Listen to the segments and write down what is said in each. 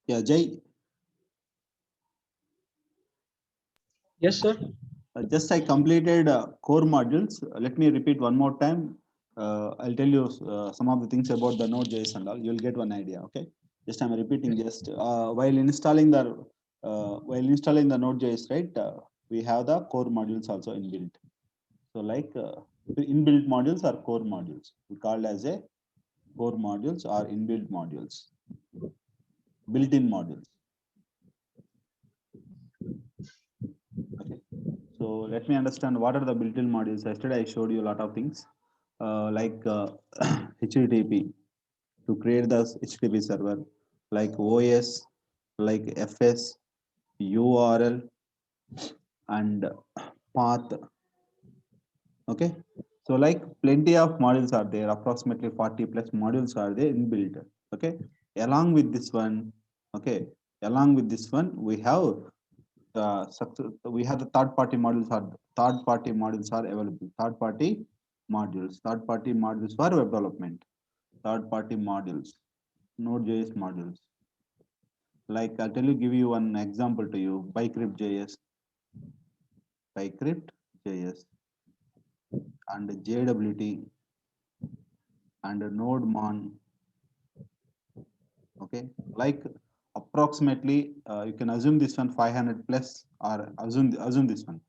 Yeah, Jay, Yes, sir. just I completed core modules. Let me repeat one more time. I'll tell you some of the things about the Node.js and all. You'll get one idea. Okay. Just I'm repeating. Yes. Just while installing the Node.js, right? We have the core modules also inbuilt. So like the inbuilt modules are core modules. We called as a core modules or inbuilt modules, built-in modules. Okay. So let me understand what are the built-in modules. Yesterday I showed you a lot of things like HTTP to create the HTTP server, like OS, like FS, URL, and path. Okay. So like plenty of modules are there, approximately 40 plus modules are there inbuilt. Okay. Along with this one, okay, along with this one, we have the third party modules are available. Third party modules for web development. Third party modules, Node.js modules. Like I'll tell you, give you one example to you. Bicrypt.js, and JWT and NodeMon. Okay, like approximately you can assume this one 500 plus, or assume this one.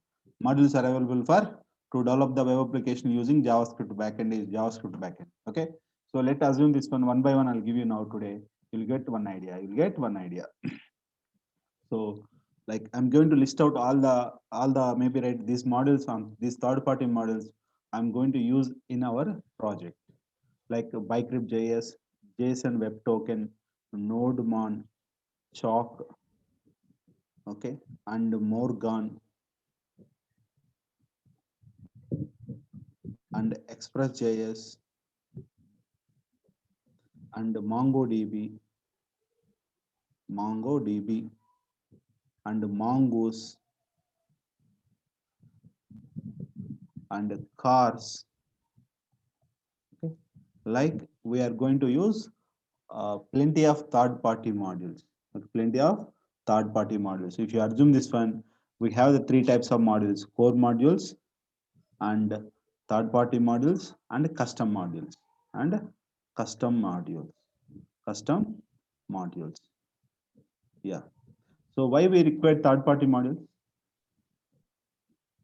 Modules are available for to develop the web application using JavaScript backend is JavaScript backend. Okay, so let's assume this one by one. I'll give you now today. You'll get one idea. You'll get one idea. So like I'm going to list out all the maybe right these models on these third party models I'm going to use in our project, like Bicrypt.js, JSON Web Token, NodeMon, Chalk, okay, and Morgan and Express.js and MongoDB and Mongoose and Cars. Okay, like we are going to use plenty of third party modules. Okay, plenty of third party modules. If you assume this one, we have the three types of modules: core modules and third party modules and custom modules and custom modules. Custom modules. Yeah. So why we require third party modules?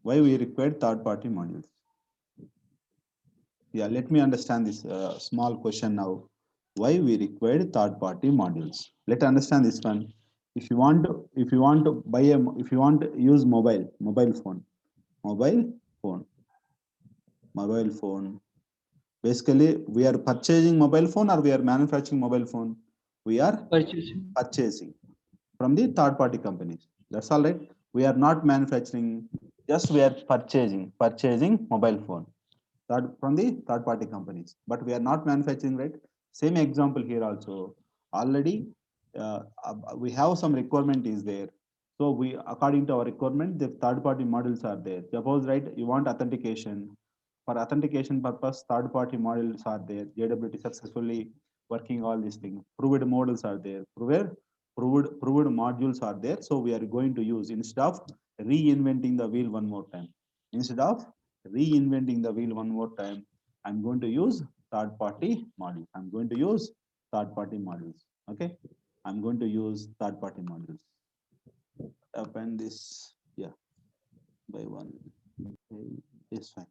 Why we require third party modules? Yeah, let me understand this small question now. Why we require third party modules? Let's understand this one. If you want to use mobile phone, mobile phone, mobile phone. Basically, we are purchasing mobile phone or we are manufacturing mobile phone. We are Purchasing. purchasing from the third party companies. That's all right. We are not manufacturing, just we are purchasing mobile phone from the third party companies, but we are not manufacturing, right? Same example here also. Already we have some requirement is there, so we according to our requirement the third party models are there. Suppose right you want authentication, for authentication purpose third party models are there. JWT successfully working all these things. Proved models are there. Proved modules are there. So we are going to use, instead of reinventing the wheel one more time, instead of reinventing the wheel one more time, I'm going to use third party module. I'm going to use third party modules. Okay. I'm going to use third party modules. Append this, yeah, by one. Okay, it's fine.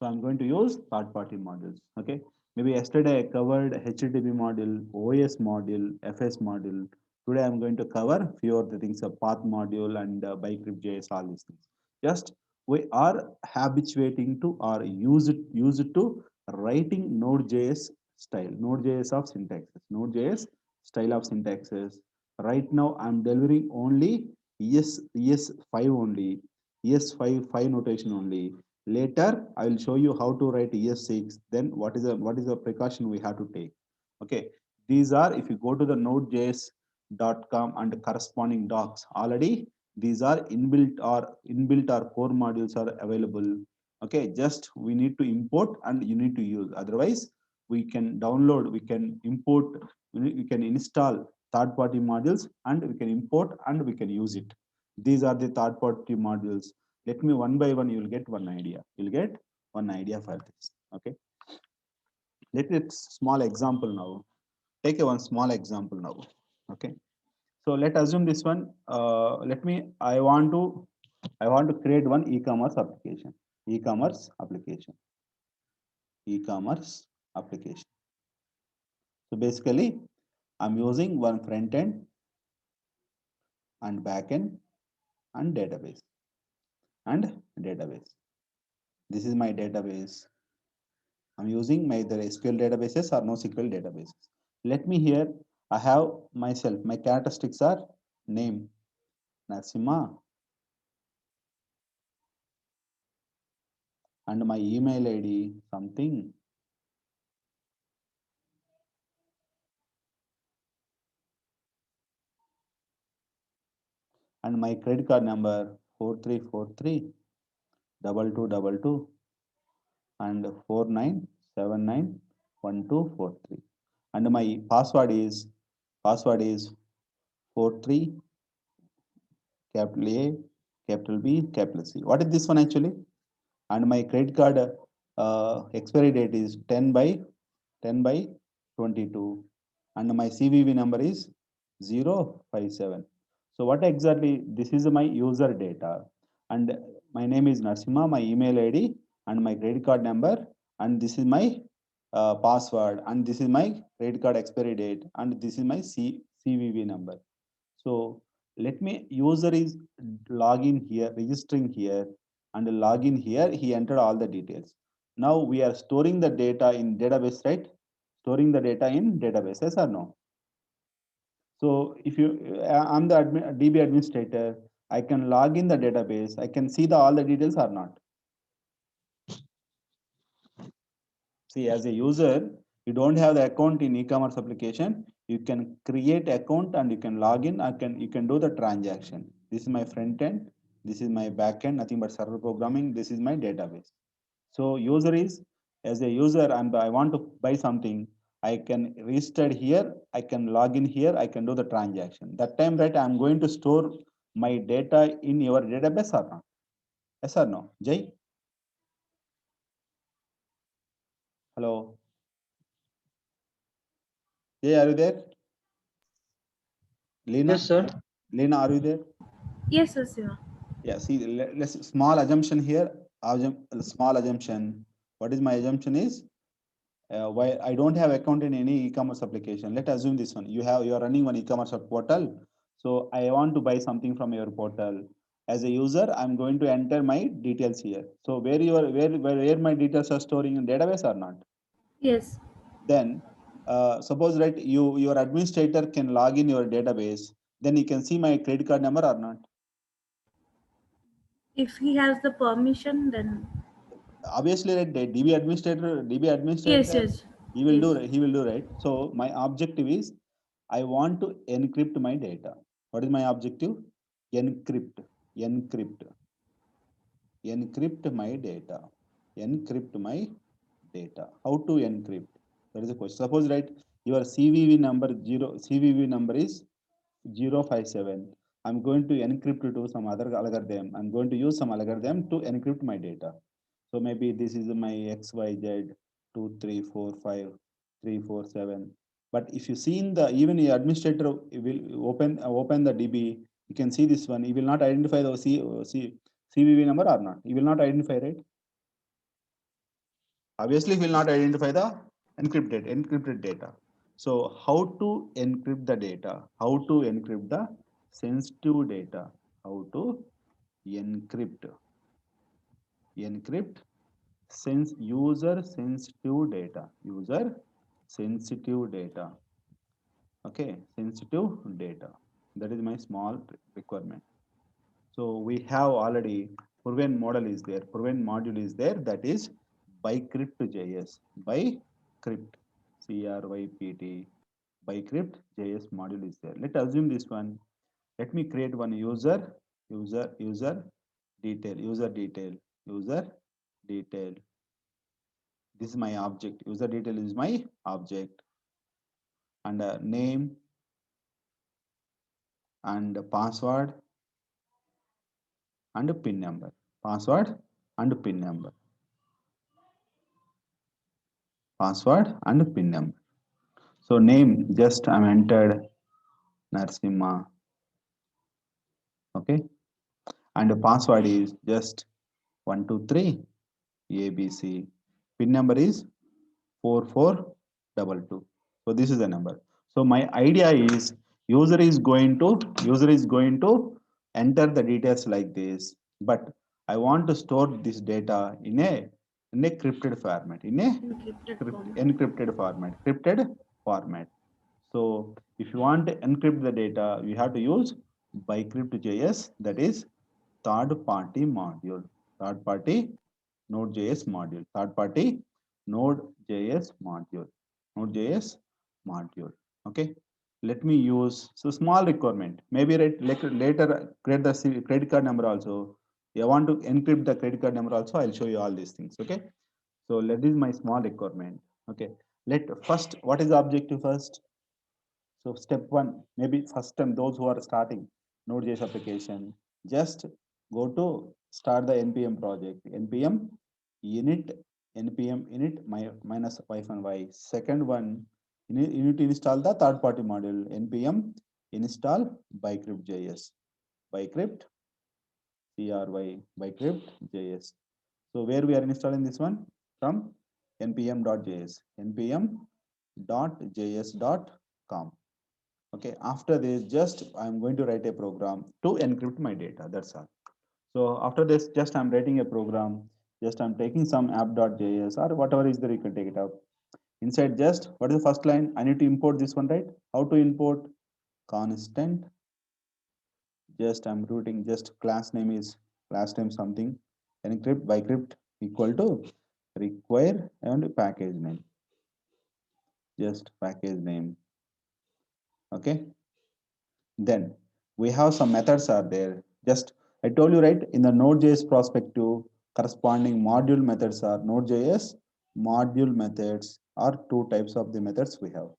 So I'm going to use third party modules. Okay. Maybe yesterday I covered HTTP module, OS module, FS module. Today I'm going to cover few of the things, a path module and Bicrypt.js, all these things. Just we are habituating to or use it to writing Node.js style, Node.js of syntaxes, Node.js style of syntaxes. Right now I'm delivering only ES5 only, ES5 notation only. Later, I will show you how to write ES6. Then what is the precaution we have to take? Okay, these are, if you go to the nodejs.com and corresponding docs, already these are inbuilt or core modules are available. Okay, just we need to import and you need to use. Otherwise, we can download, we can import, we can install third-party modules, and we can import and we can use it. These are the third-party modules. Let me one by one, you will get one idea. You'll get one idea for this. Okay. Let it small example now. Take a one small example now. Okay. So let assume this one. I want to create one e-commerce application. E-commerce application. E-commerce application. So basically, I'm using one front end and back end and database and database. This is my database. I'm using my either SQL databases or NoSQL databases. Let me here, I have myself, my characteristics are name, Nasima, and my email ID, something, and my credit card number 4343 2222 and 49791243, and my password is 43 capital A, capital B, capital C. What is this one actually? And my credit card expiry date is 10 by 22, and my CVV number is 057. So what exactly, this is my user data, and my name is Narsima, my email ID and my credit card number, and this is my password, and this is my credit card expiry date, and this is my CVV number. So let me, user is login here, registering here, and login here, he entered all the details. Now we are storing the data in database, right? Storing the data in database, yes or no? So if you, I'm the DB administrator, I can log in the database, I can see the all the details or not. See, as a user, you don't have the account in e-commerce application, you can create account and you can log in, you can do the transaction. This is my front end, this is my back end, nothing but server programming, this is my database. So user is, as a user, and I want to buy something, I can register here, I can log in here, I can do the transaction. That time, right, I'm going to store my data in your database or not? Yes or no? Jay? Hello? Jay, are you there? Lena? Yes, sir. Lena, are you there? Yes, sir, sir. Yeah, see, let's small assumption here. Small assumption. What is my assumption is, why I don't have account in any e-commerce application. Let's assume this one. You are running one e-commerce portal. So I want to buy something from your portal. As a user, I'm going to enter my details here. So where my details are storing in database or not? Yes. Then suppose, right, your administrator can log in your database. Then you can see my credit card number or not? If he has the permission, then Obviously, right, the DB yes, administrator, yes, yes, he will do, right. So my objective is, I want to encrypt my data. What is my objective? Encrypt, encrypt, encrypt my data, encrypt my data. How to encrypt? That is a question. Suppose, right, your CVV number is 057. I'm going to encrypt to some other algorithm. I'm going to use some algorithm to encrypt my data. So maybe this is my XYZ 2345347. But if you see in the, even the administrator will open the DB, you can see this one. He will not identify the CVV number or not. He will not identify, right? Obviously, he will not identify the encrypted data. So how to encrypt the data? How to encrypt the sensitive data? How to encrypt user sensitive data? User sensitive data. Okay, sensitive data. That is my small requirement. So we have already proven model is there, proven module is there, that is bycrypt.js, bycrypt, CRYPT, bycrypt.js module is there. Let's assume this one. Let me create one user detail, user detail. This is my object. User detail is my object, and name, and password and pin number. Password and pin number. Password and pin number. So name just I'm entered Narsimha. Okay. And the password is just 123 ABC. Pin number is 4422. So this is the number. So my idea is user is going to enter the details like this, but I want to store this data in a encrypted format, in a Encrypted format. encrypted format, encrypted format. So if you want to encrypt the data, you have to use bycrypt.js, that is third party module, third party Node.js module, third party Node.js module, Node.js module. Okay. Let me use so small requirement. Maybe later create the credit card number also. I want to encrypt the credit card number also. I'll show you all these things. Okay. So let this is my small requirement. Okay. Let first, what is the objective first? So step one, maybe first time those who are starting Node.js application, just go to start the npm project, npm init, npm init minus -y y. Second one, you need to install the third party module, npm install bycrypt.js, bycrypt bycrypt.js. So where we are installing this one? From npm.js, npm.js.com. Okay, after this, just I'm going to write a program to encrypt my data. That's all. So after this, just I'm writing a program. Just I'm taking some app.js or whatever is there, you can take it up. Inside just what is the first line? I need to import this one, right? How to import? Constant. Just I'm routing. Just class name is class name something. Encrypt bycrypt equal to require and package name. Just package name. Okay. Then we have some methods are there. Just I told you right in the Node.js prospective corresponding module methods are Node.js module methods are two types of the methods we have: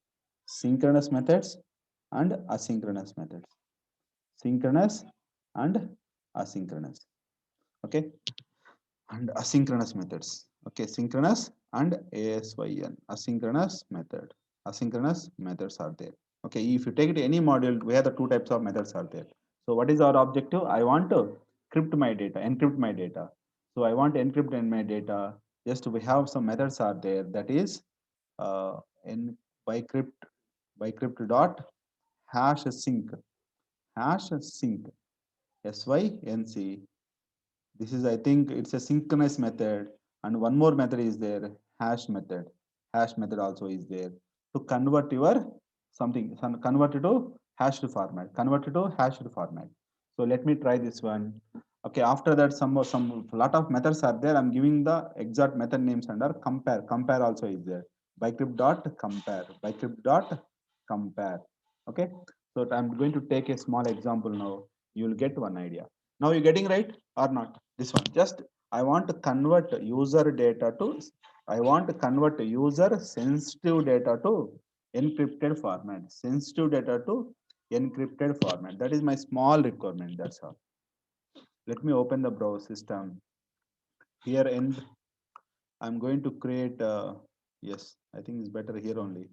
synchronous methods and asynchronous methods. Synchronous and asynchronous. Okay, and asynchronous methods. Okay, synchronous and asyn, asynchronous method. Asynchronous methods are there. Okay, if you take it any module, we have the two types of methods are there. So what is our objective? I want to encrypt my data, encrypt my data. So I want to encrypt in my data. Just we have some methods are there, that is in bycrypt dot hash sync, hash sync, sync. This is, I think it's a synchronous method. And one more method is there, hash method. Hash method also is there to convert your something, convert it to hashed format, convert it to hashed format. So let me try this one. Okay, after that, some lot of methods are there. I'm giving the exact method names under compare. Compare also is there. Bycrypt dot compare. Bycrypt dot compare. Okay. So I'm going to take a small example now. You will get one idea. Now you're getting right or not? This one. Just I want to convert user data to, I want to convert user sensitive data to encrypted format. Sensitive data to encrypted format. That is my small requirement. That's all. Let me open the browser system. Here and I'm going to create, yes, I think it's better here only.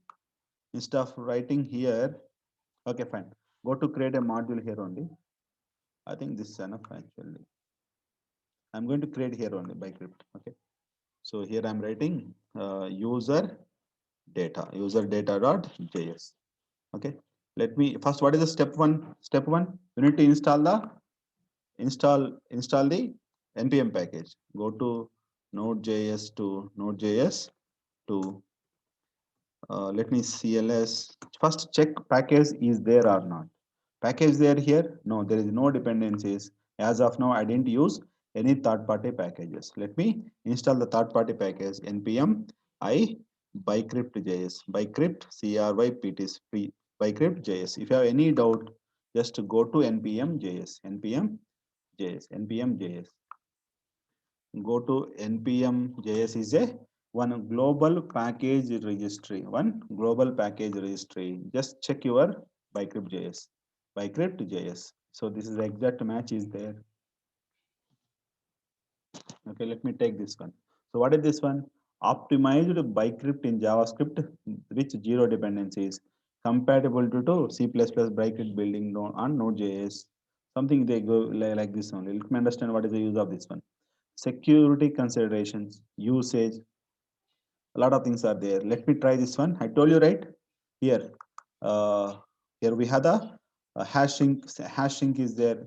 Instead of writing here, okay, fine. Go to create a module here only. I think this is enough actually. I'm going to create here only bycrypt. Okay. So here I'm writing user data dot js. Okay. Let me first, what is the step one? Step one, you need to install the npm package. Go to node.js to node.js to let me cls. First check package is there or not. Package there here? No, there is no dependencies. As of now, I didn't use any third-party packages. Let me install the third-party package npm I bycrypt.js, bycrypt crypt bycrypt.js. If you have any doubt, just go to npm.js, npm.js. Go to npm.js is a one global package registry, one global package registry. Just check your bycrypt.js. bycrypt.js. So this is the exact match is there. Okay, let me take this one. So what is this one? Optimized bycrypt in JavaScript with zero dependencies, compatible to C++ bycrypt building on Node.js. Something they go like this only. Let me understand what is the use of this one. Security considerations, usage, a lot of things are there. Let me try this one. I told you right here. Uh, Here we have the hash sync. Hash sync is there.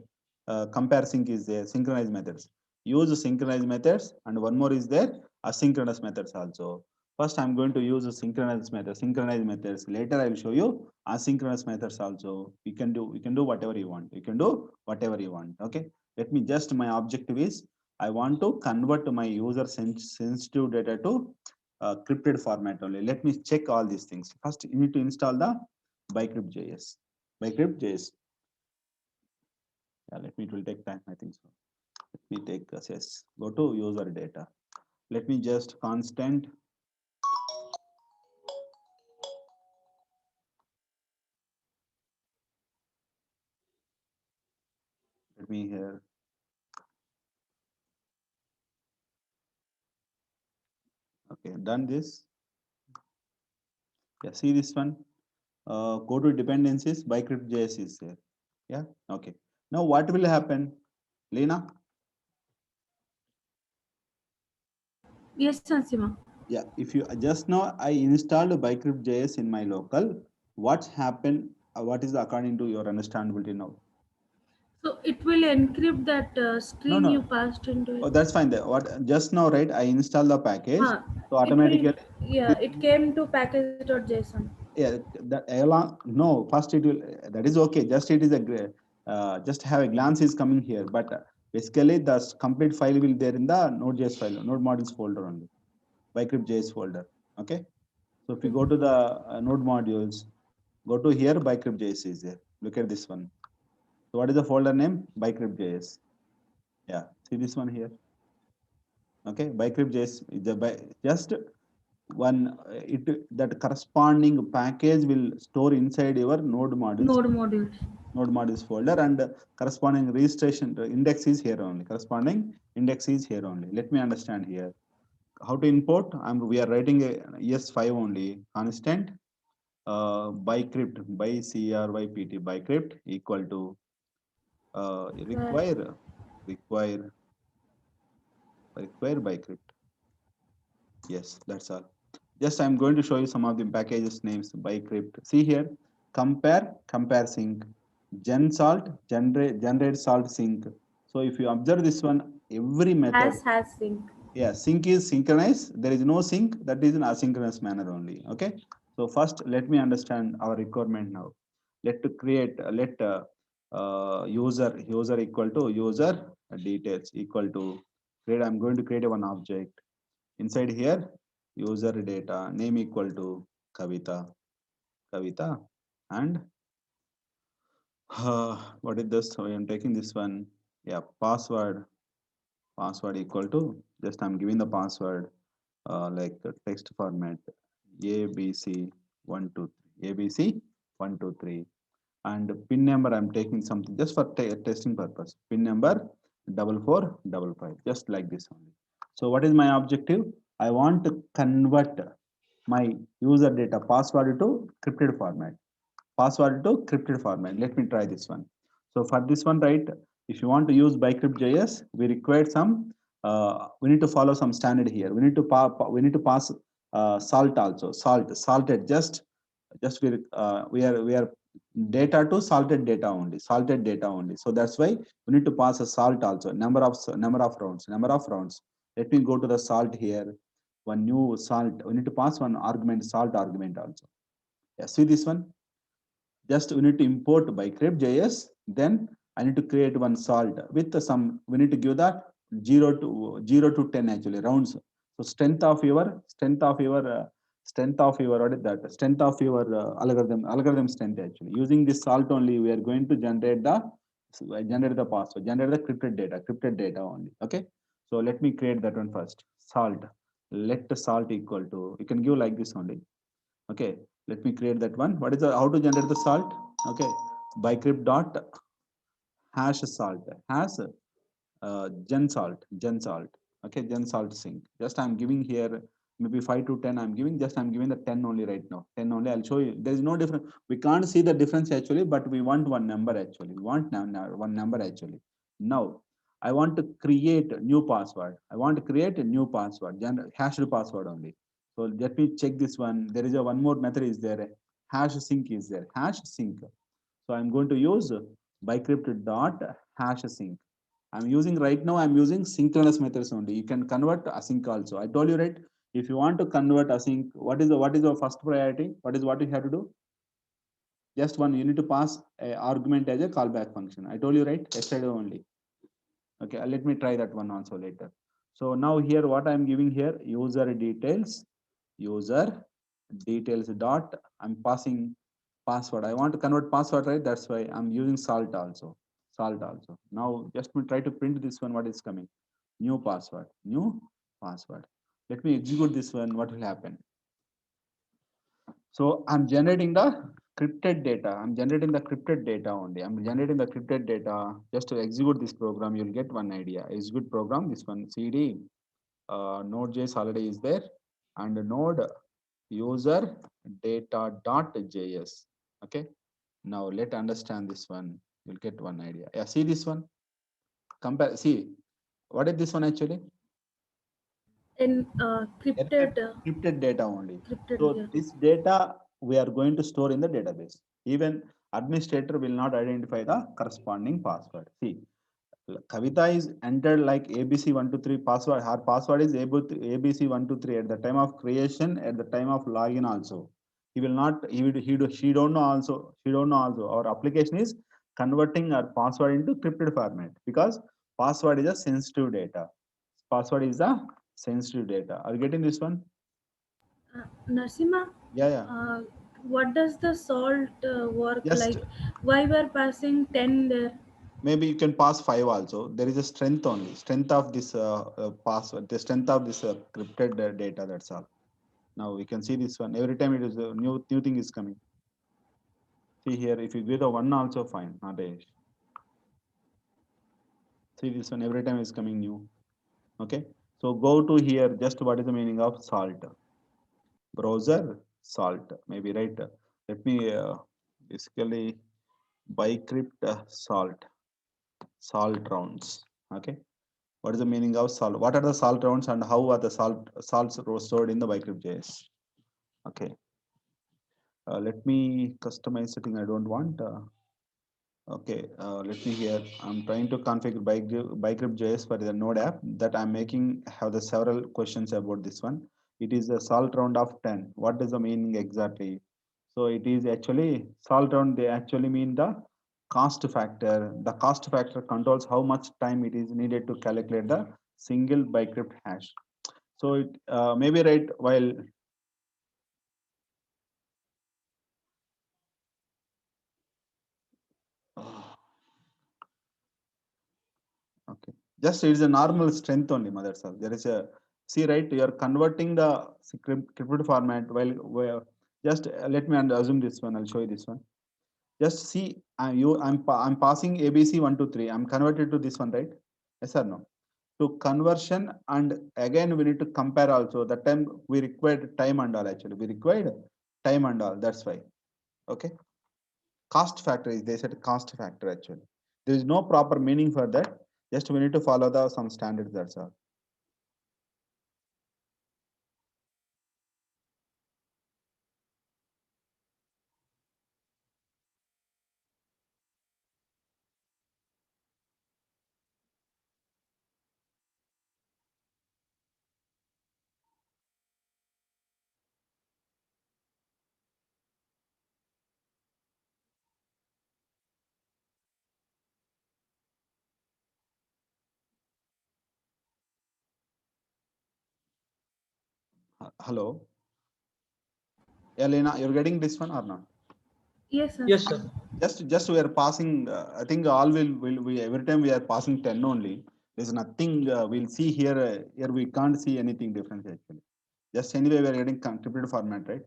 Compare sync is there. Synchronize methods. Use synchronize methods, and one more is there. Asynchronous methods also. First, I'm going to use a synchronous methods. Synchronize methods. Later, I will show you asynchronous methods also. You can do whatever you want. You can do whatever you want. Okay. Let me just my objective is I want to convert my user sensitive data to crypted format only. Let me check all these things. First, you need to install the bycrypt.js. Bycrypt.js. Yeah, let me, it will take time, I think so. Let me take yes. Go to user data. Let me just constant. Let me here. Okay, done this. Yeah, see this one. Go to dependencies. Bycrypt.js is there. Yeah. Okay. Now what will happen, Lena? Yes, Asima. Yeah, if you just now I installed bycrypt.js in my local, what's happened? What is according to your understandability now? So it will encrypt that No, string you no. passed into Oh, it. that's fine. What just now, right? I installed the package, so It will, automatically, yeah, it came to package.json. yeah. That along, no, first it will. That is okay. Just it is a just have a glance is coming here, but basically the complete file will there in the Node.js file, Node modules folder only, bycrypt.js folder. Okay. So if you go to the Node modules, go to here, bycrypt.js is there. Look at this one. So what is the folder name? Bycrypt.js. Yeah. See this one here. Okay. Bycrypt.js is the just one it that corresponding package will store inside your Node modules. node modules folder, and corresponding registration index is here only. Corresponding index is here only. Let me understand here how to import. We are writing a ES5 only constant bycrypt by CRYPT bycrypt equal to Right. require require bycrypt. Yes, that's all. Just I'm going to show you some of the packages names bycrypt. See here, compare sync, generate salt sync. So if you observe this one, every method, Has sync. yeah, sync is synchronized. There is no sync, that is in asynchronous manner only. Okay. So first, let me understand our requirement now. Let to create, let user equal to user details equal to create. I'm going to create a one object inside here. User data name equal to Kavita, and what is this? So I am taking this one. Yeah, password equal to, just I'm giving the password like the text format ABC 123 ABC 123, and pin number I'm taking something just for testing purpose. Pin number 4455, just like this only. So what is my objective? I want to convert my user data password to crypted format. Password to crypted format. Let me try this one. So for this one, right, if you want to use bycrypt.js, we require some, we need to follow some standard here. We need to pass salt also, salted, just we are data to salted data only. So that's why we need to pass a salt also, number of rounds. Let me go to the salt here, one new salt. We need to pass one argument, salt argument also. Yeah, see this one. Just we need to import bycrypt.js. Then I need to create one salt with some. We need to give that 0 to 10 actually rounds. So strength of your what is that? Strength of your algorithm strength actually. Using this salt only, we are going to generate the password, generate the crypted data only. Okay. So let me create that one first. Salt. Let the salt equal to. You can give like this only. Okay, let me create that one. What is the how to generate the salt? Okay, bcrypt dot hash salt has gen salt. Okay, gen salt sync. Just I'm giving here maybe 5 to 10. I'm giving the 10 only right now. 10 only. I'll show you. There is no difference. We can't see the difference actually, but we want one number actually. We want now one number actually. Now I want to create a new password. I want to create a new password, hashed password only. So let me check this one. There is a one more method is there. Hash sync is there. Hash sync. So I'm going to use bcrypt dot hash sync. I'm using right now, I'm using synchronous methods only. You can convert async also. I told you, right? If you want to convert async, what is the first priority? What you have to do? Just one, you need to pass a argument as a callback function. I told you, right? Yesterday only. Okay, let me try that one also later. So now here, what I'm giving here, user details dot, I'm passing password. I want to convert password, right? That's why I'm using salt also. Now just me try to print this one, what is coming? New password. Let me execute this one, what will happen? So I'm generating the crypted data. I'm generating the crypted data only. I'm generating the crypted data just to execute this program. You'll get one idea. Execute program, this one cd node.js already is there, and node user data.js. Okay, now let understand this one. You'll get one idea. Yeah, see this one. Compare. See, what is this one actually? In Encrypted data only. crypted, So yeah. this data we are going to store in the database. Even administrator will not identify the corresponding password. See, Kavita is entered like ABC123 password. Her password is ABC123 at the time of creation, at the time of login also. He will not, she don't know also, she don't know also. Our application is converting our password into crypted format because password is a sensitive data. Password is a sensitive data. Are you getting this one? Narsima, Yeah, yeah. what does the salt work Just like? Why we're passing 10 there? maybe you can pass 5 also. There is a strength only, strength of this password, the strength of this crypted data. That's all. Now we can see this one. Every time it is a new thing is coming. See here, if you give the one also fine, not a. See this one, every time is coming new. Okay. So go to here, just what is the meaning of salt? Browser salt, maybe right. Let me basically bcrypt salt rounds. Okay. What is the meaning of salt? What are the salt rounds and how are the salts stored in the bcrypt.js? Okay. Let me customize setting. I don't want. Okay, let me here. I'm trying to configure bcrypt.js for the Node app that I'm making. Have the several questions about this one. It is a salt round of 10. What does the meaning exactly? So it is actually salt round. They actually mean the cost factor. The cost factor controls how much time it is needed to calculate the single bcrypt hash. So it maybe right while okay. Just it is a normal strength only, mother sir. There is a see right. You are converting the crypted format while just let me assume this one. I'll show you this one. Just see, I'm passing ABC123. I'm converted to this one, right? Yes or no? To conversion and again we need to compare also. That time we required time and all actually. We required time and all. That's why. Okay. Cost factor is they said cost factor actually. There is no proper meaning for that. Just we need to follow the some standards. That's all. Hello, Elena, you're getting this one or not? Yes, sir. Yes, sir. Just we are passing. I think all will we every time we are passing 10 only. There's nothing we'll see here. Here we can't see anything different actually. Just anyway we are getting contributed format, right?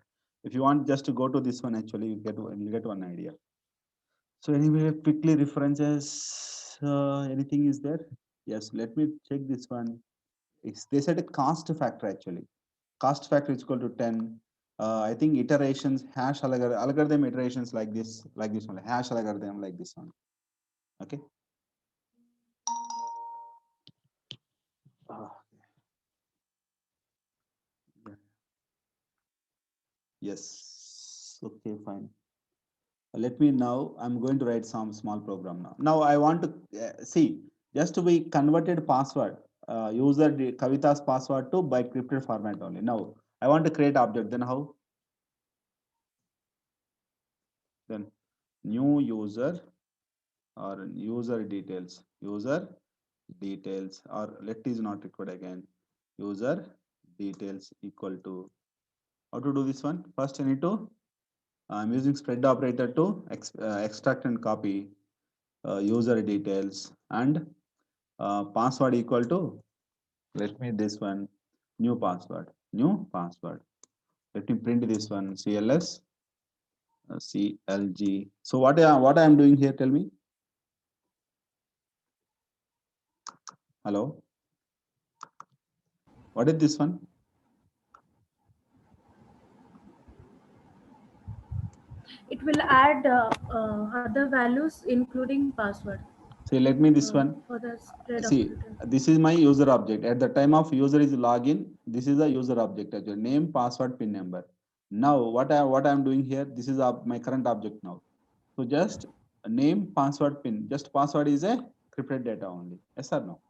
If you want just to go to this one actually, you get one idea. So anyway, quickly references, anything is there? Yes, let me check this one. They said a cost factor actually. Cost factor is equal to 10. I think iterations, hash algorithm iterations like this one, hash algorithm like this one. Okay. Ah, yeah. Yes. Okay, fine. Let me now, I'm going to write some small program now. Now I want to see, just to be converted password, Kavita's password to by encrypted format only. Now I want to create object, then how? Then new user or user details, or let is not required again, user details equal to, how to do this one? First I need to, I'm using spread operator to extract and copy user details, and password equal to, let me this one, new password. Let me print this one, CLS, CLG. So what I am doing here, tell me. Hello, what is this one? It will add other values including password See, let me this one. for the spread See, operator. this is my user object. At the time of user is login, this is a user object as your name, password, pin number. Now what I am doing here, this is my current object now. So just name, password, pin. Just password is a encrypted data only. Yes or no?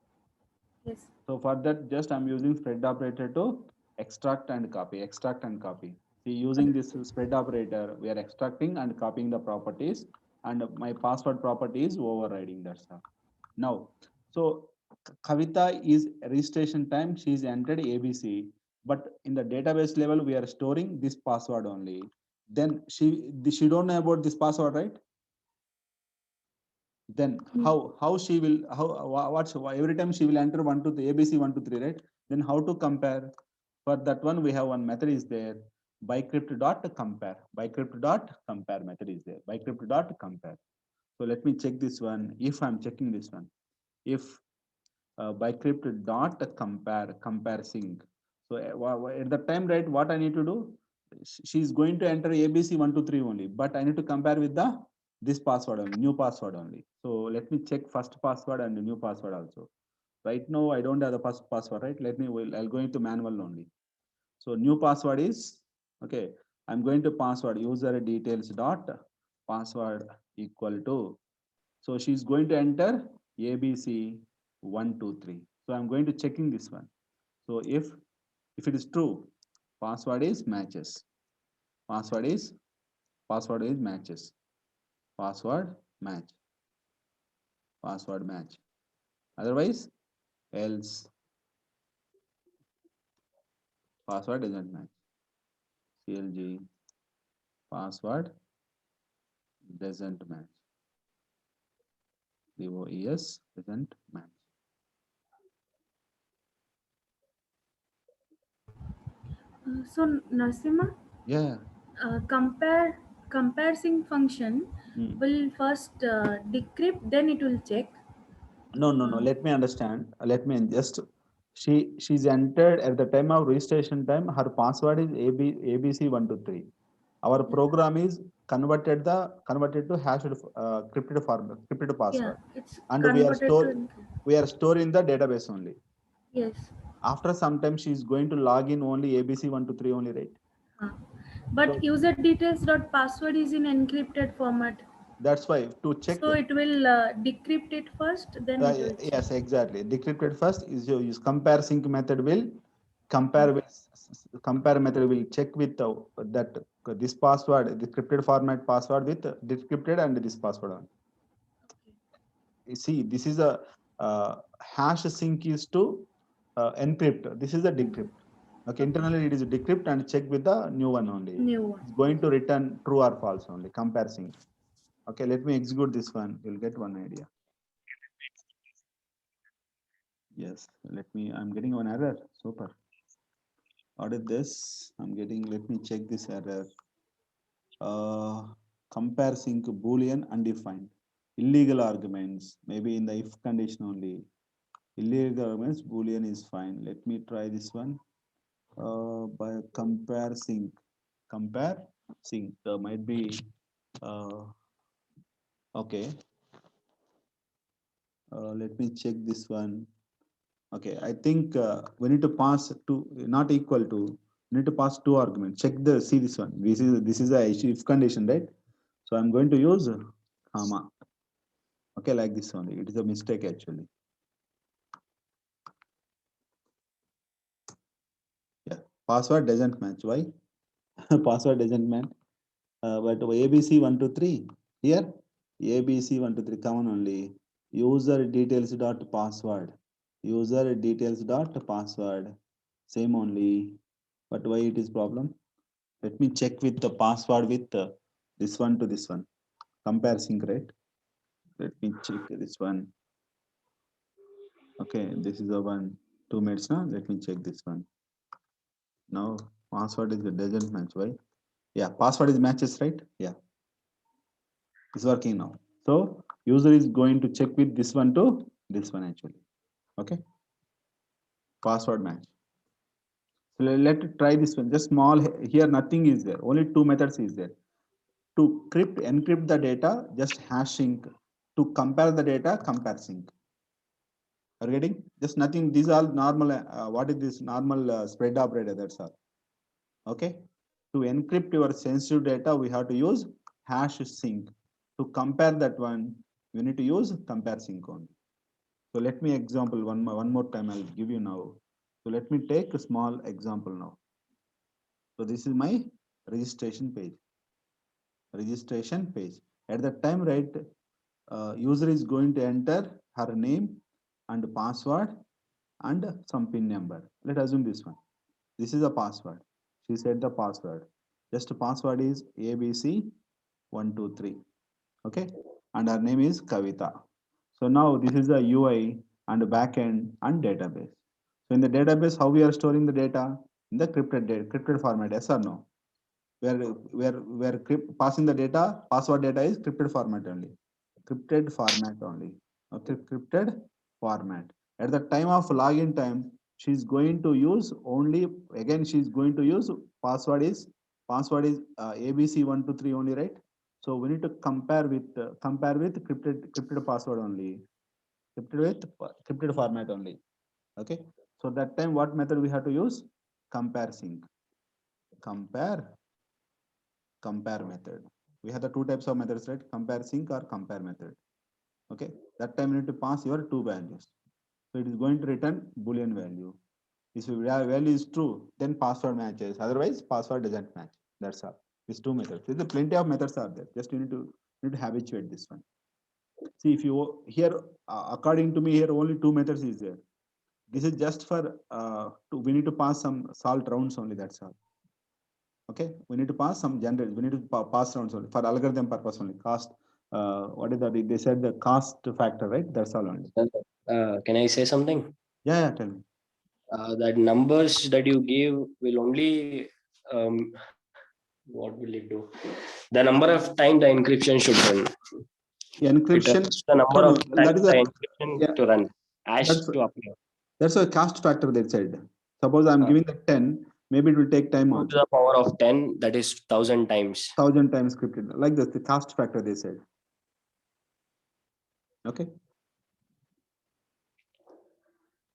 Yes. So for that, just I'm using spread operator to extract and copy, extract and copy. See, using this spread operator, we are extracting and copying the properties, and my password property is overriding. That's all. Now, so Kavita is registration time. She's entered ABC, but in the database level, we are storing this password only. Then she don't know about this password, right? Then Mm. how she will, what's every time she will enter 1 to 3 ABC 1 to 3, right? Then how to compare? For that one, we have one method is there, bycrypt dot compare. Bycrypt dot compare method is there. Bycrypt dot compare. So let me check this one. If I'm checking this one, if bycrypt dot compare sync. So at the time, right, what I need to do? She's going to enter ABC 1 to 3 only, but I need to compare with the this password only, new password only. So let me check first password and the new password also. Right now, I don't have the first password, right? I'll go into manual only. So new password is, okay, I'm going to password user details dot password equal to, so she's going to enter ABC 123. So I'm going to checking this one. So if it is true, password is matches. Password is password is matches. Password match. Password match. Otherwise, else password doesn't match. CLG password doesn't match. DOES doesn't match. So Nasima, Yeah. comparing function Hmm. will first decrypt, then it will check. No. Let me understand. Let me just. She's entered at the time of registration time. Her password is ABC 123. Our program is converted to hashed crypted format, crypted Yeah, password, it's and converted to encrypt. we are storing the database only. Yes. After some time, she's going to log in only ABC 123 only, right? Uh, So but user details dot password is in encrypted format, that's why to check. so it will decrypt it first, then it will check. Yes, exactly. Decrypted first is you use compare sync method will compare with compare method will check with that this password, decrypted format password with decrypted and this password on. You see, this is a hash sync is to encrypt. This is a decrypt. Okay, Okay. internally it is decrypt and check with the new one only. New one. It's going to return true or false only. Compare sync. Okay, let me execute this one. You'll get one idea. Yes, let me. I'm getting one error. Super. What is this? I'm getting. Let me check this error. Uh, compare sync boolean undefined, illegal arguments, maybe in the if condition only. Illegal arguments, boolean is fine. Let me try this one. By compare sync, might be okay. Let me check this one. Okay, I think we need to pass to not equal to. We need to pass two arguments. Check the see this one. This is a if condition, right? So I'm going to use comma. Okay, like this only. It is a mistake actually. Yeah, password doesn't match. Why? Password doesn't match. But ABC123 here. ABC123 common only. User details dot password. User details dot password. Same only. But why it is problem? Let me check with the password with this one to this one. Compare sync, right? Let me check this one. Okay, this is the one. 2 minutes now. Let me check this one. Now password is doesn't match. Why? Yeah, password is matches, right? Yeah, it's working now. So user is going to check with this one to this one actually. Okay, password match. So let it try this one. Just small here. Nothing is there. Only two methods is there. To encrypt the data, just hash sync. To compare the data, compare sync. Are you getting? Just nothing. These are normal. What is this normal spread operator? That's all. Okay. To encrypt your sensitive data, we have to use hash sync. To compare that one, we need to use compare sync only. So let me example one more time. I'll give you now. So let me take a small example now. So this is my registration page. Registration page. At that time, right, user is going to enter her name and password and some PIN number. Let's assume this one. This is a password. She said the password. Just password is ABC123. Okay, and her name is Kavita. So now this is the UI and backend and database. So in the database, how we are storing the data? In the encrypted format, yes or no? We are passing the data, password data is encrypted format only. Encrypted format only. Okay, encrypted format. At the time of login time, she's going to use only, again, she's going to use password is ABC123 only, right? So we need to compare with encrypted password only, encrypted format only. Okay, so that time what method we have to use? Compare sync. Compare method. We have the two types of methods, right? Compare sync or compare method. Okay, that time you need to pass your two values. So it is going to return Boolean value. If the value is true, then password matches. Otherwise, password doesn't match. That's all. These two methods. There's plenty of methods are there. Just you need to habituate this one. See, if you here, according to me, here only two methods is there. This is just for we need to pass some salt rounds only. That's all. Okay, we need to pass some generate. We need to pass rounds only for algorithm purpose only. Cost. What is that? They said the cost factor, right? That's all only. Can I say something? Yeah, tell me. That numbers that you give will only what will it do? The number of time the encryption should run. Encryption. The number No, of time that is the a encryption to run, hash that's to appear. that's a cost factor they said. Suppose I'm giving the 10, maybe it will take time 2 to also. the power of 10, that is 1000 times. 1000 times scripted. Like this, the cost factor they said. Okay.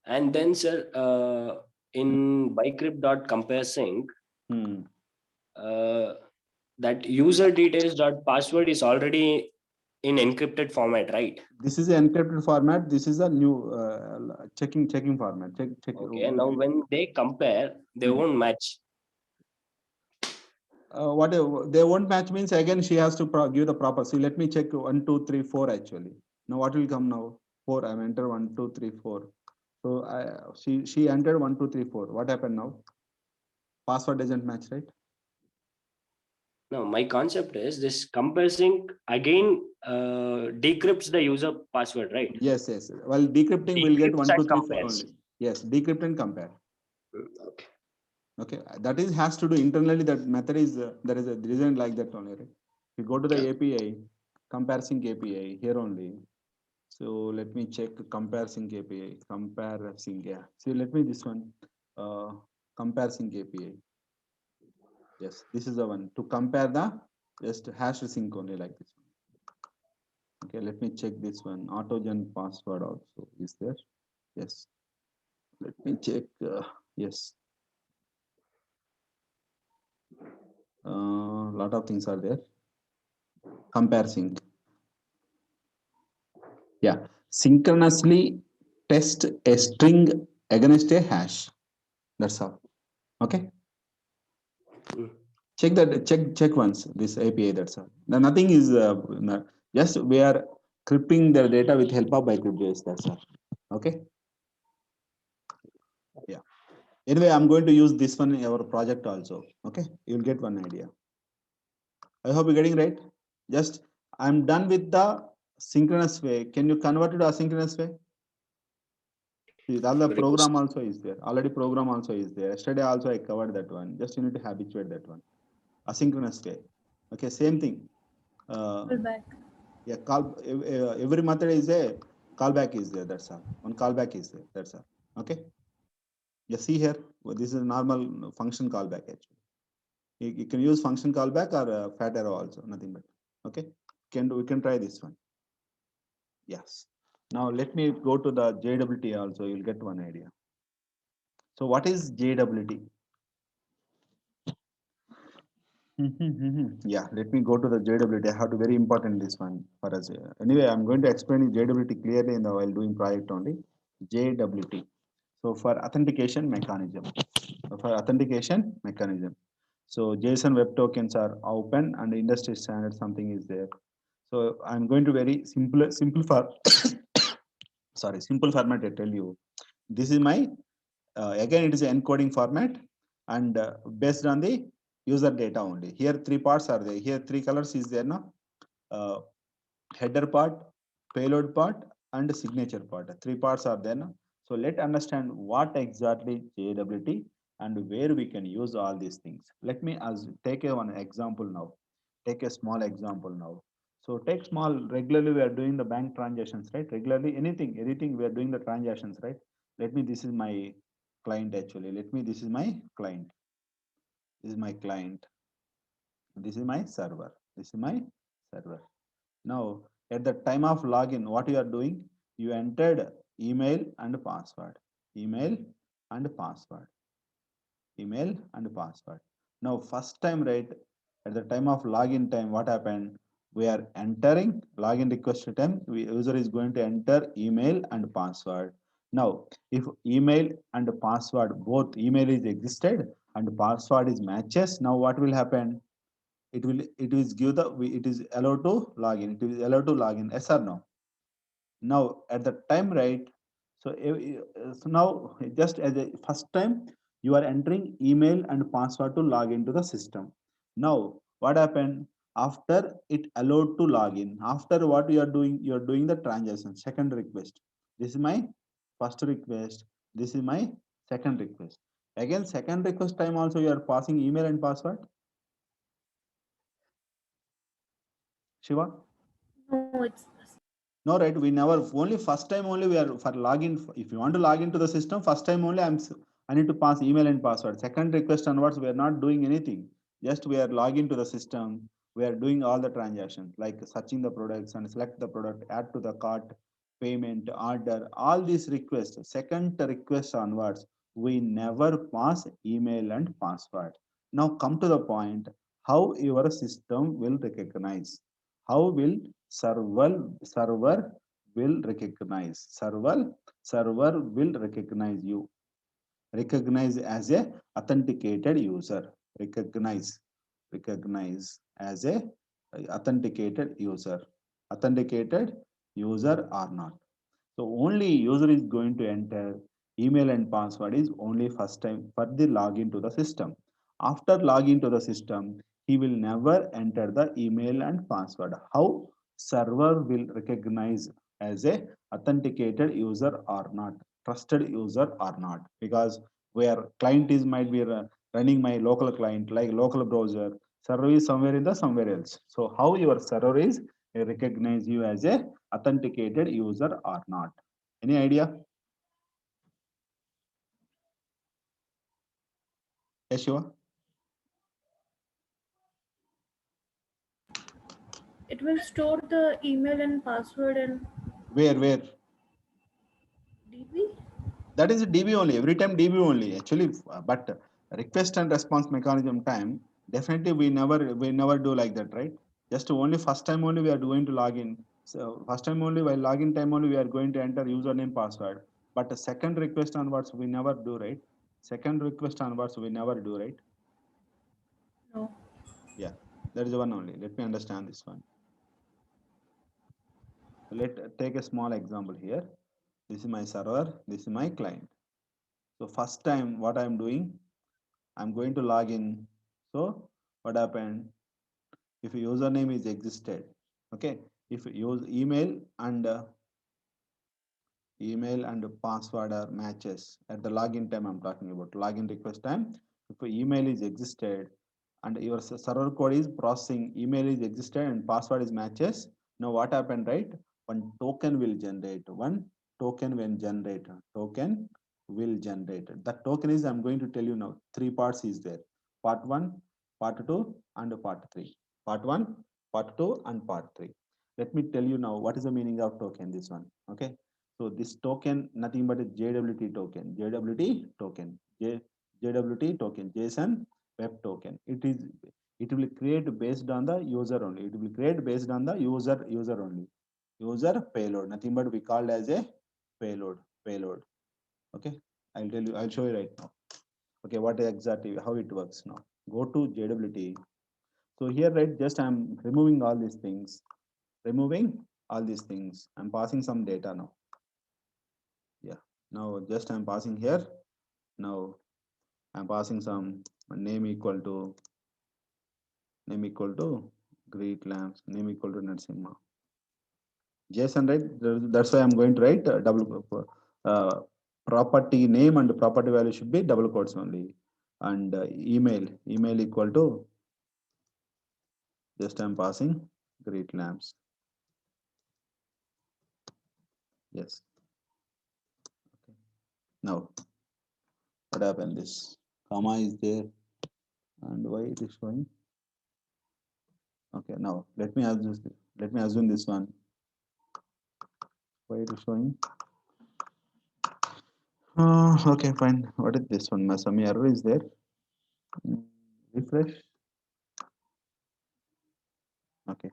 And then, sir, in bicrypt.comparesync, that user details dot password is already in encrypted format, right? This is an encrypted format. This is a new checking format. Check. Okay. Now, when they compare, they won't match. What they won't match means again she has to give the proper. See, let me check 1, 2, 3, 4 actually. Now what will come now? 4. I'm enter 1, 2, 3, 4. So she entered 1, 2, 3, 4. What happened now? Password doesn't match, right? No, my concept is this comparesync again decrypts the user password, right? Yes. Well, decrypting will get 1, 2, 3, 4 compares. only. Yes, decrypt and compare. Okay. Okay, that is has to do internally. That method is there is a reason like that only, right? If you go to the Yeah. API, compare sync API here only. So let me check compare sync API, compare sync. Yeah. See, let me this one, compare sync API. Yes, this is the one to compare the just hash sync only like this one. Okay, let me check this one. Autogen password also is there. Yes. Let me check. Yes. Lot of things are there. Compare sync. Yeah. Synchronously test a string against a hash. That's all. Okay. Mm. Check that. Check once this API. That's all. Now, nothing is just we are crypting the data with help of Bicryptbase. That's all. Okay. Yeah. Anyway, I'm going to use this one in our project also. Okay. You'll get one idea. I hope you're getting right. Just I'm done with the synchronous way. Can you convert it to asynchronous way? See, all the Request. program also is there. Already program also is there. Yesterday also I covered that one. Just you need to habituate that one. Asynchronous way. Okay, same thing. Callback. Yeah, every method is a callback is there. That's all. One callback is there. That's all. Okay. You see here. Well, this is a normal function callback actually. You can use function callback or fat arrow also. Nothing but. Okay. We can try this one. Yes. Now let me go to the JWT also. You'll get one idea. So what is JWT? Yeah, let me go to the JWT. I have to very important this one for us. Anyway, I'm going to explain JWT clearly in the while doing project only. JWT. So for authentication mechanism. So JSON web tokens are open and industry standard something is there. So I'm going to very simple for simple format I tell you. This is my again it is an encoding format and based on the user data only. Here three parts are there. Here three colors is there now. Header part, payload part, and signature part. Three parts are there now. So let's understand what exactly JWT and where we can use all these things. Let me take one example now. Take a small example now. So take small, regularly we are doing the bank transactions, right? Regularly, anything we are doing the transactions, right? This is my client actually. This is my client. This is my client. This is my server. This is my server. Now, at the time of login, what you are doing? You entered email and password. Email and password. Email and password. Now, first time, right? At the time of login time, what happened? We are entering login request time. User is going to enter email and password. Now, if email and password, both email is existed and password is matches, now what will happen? It is give the it is allowed to login. It is allowed to login. Yes or no? Now at the time, right? So, so now just as a first time you are entering email and password to log into the system. Now what happened after it allowed to log in? After what you are doing? You are doing the transaction. Second request. This is my first request. This is my second request. Again, second request time also you are passing email and password. Shiva. No, it's No, right? We never only first time only we are for login. If you want to log into the system, first time only I need to pass email and password. Second request onwards, we are not doing anything. Just we are logging to the system. We are doing all the transactions like searching the products and select the product, add to the cart, payment, order, all these requests. Second request onwards, we never pass email and password. Now come to the point how your system will recognize. How will server will recognize server will recognize as a authenticated user. Recognize as a authenticated user. Authenticated user or not. So only user is going to enter email and password is only first time for the login to the system. After login to the system, he will never enter the email and password. How server will recognize as a authenticated user or not, trusted user or not? Because where client is might be running my local client like local browser. Server is somewhere else. So how your server is recognize you as a authenticated user or not? Any idea? Yes, Shiva? It will store the email and password and Where? DB. That is DB only. Every time DB only. Actually, but request and response mechanism time, definitely we never do like that, right? Just only first time only we are going to log in. So first time only while login time only we are going to enter username password. But the second request onwards we never do, right? Second request onwards we never do, right? No. Yeah, that is the one only. Let me understand this one. Let take a small example here. This is my server. This is my client. So first time what I am doing, I'm going to log in. So what happened? If username is existed, okay. If you use email and password are matches at the login time, I'm talking about login request time. If email is existed and your server code is processing, email is existed and password is matches. Now what happened, right? One token will generate. One token will generate. Token will generate. That token is, I'm going to tell you now. Three parts is there. Part one, part two, and part three. Part one, part two, and part three. Let me tell you now what is the meaning of token. This one, okay. So this token, nothing but a JWT token. JWT token. JWT token. JSON Web Token. It will create based on the user only. It will create based on the user only. User payload. Nothing but we called as a payload. Payload. Okay. I'll tell you. I'll show you right now. Okay. What exactly how it works now? Go to JWT. So here, right? Just I'm removing all these things. Removing all these things. I'm passing some data now. Yeah. Now just I'm passing here. Now I'm passing some name equal to Great Lamps, name equal to Narasimha. JSON, right? That's why I'm going to write uh, property name and property value should be double quotes only. And email equal to, just I'm passing Great Lamps. Yes. Okay. Now what happened? This comma is there, and why it is showing? Okay. Now let me assume this one. Why it is showing? Okay, fine. What is this one? Some error is there. Refresh. Okay.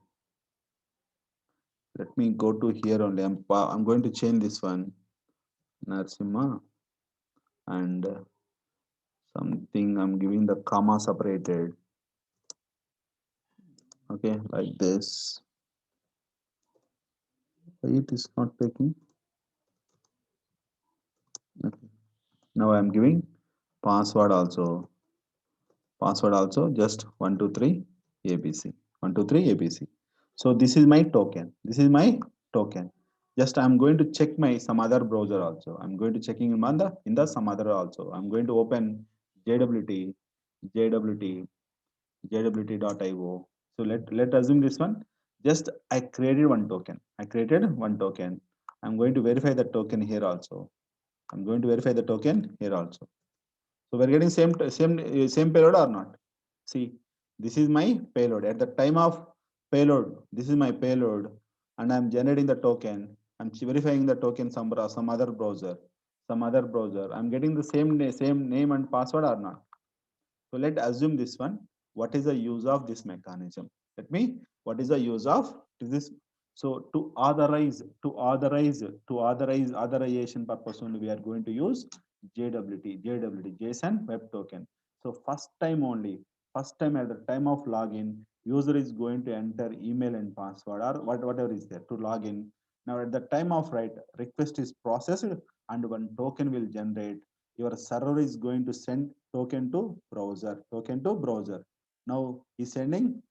Let me go to here only. I'm going to change this one. Narasimha and something I'm giving the comma separated. Okay, like this. Why it is not taking? Okay. Now I'm giving password also. Password also just 123 ABC. 123 ABC. So this is my token. This is my token. Just I'm going to check my some other browser also. I'm going to checking in the some other also. I'm going to open JWT, JWT, JWT.io. So let assume this one. Just I created one token. I created one token. I'm going to verify the token here also. I'm going to verify the token here also. So we're getting same payload or not? See, this is my payload. At the time of payload, this is my payload, and I'm generating the token. I'm verifying the token some other browser, some other browser. I'm getting the same name and password or not? So let's assume this one. What is the use of this mechanism? What is the use of this? So to authorize authorization purpose only, we are going to use JWT, JSON Web Token. So first time at the time of login, user is going to enter email and password or whatever is there to log in. Now at the time of write, request is processed and one token will generate. Your server is going to send token to browser. Now he's sending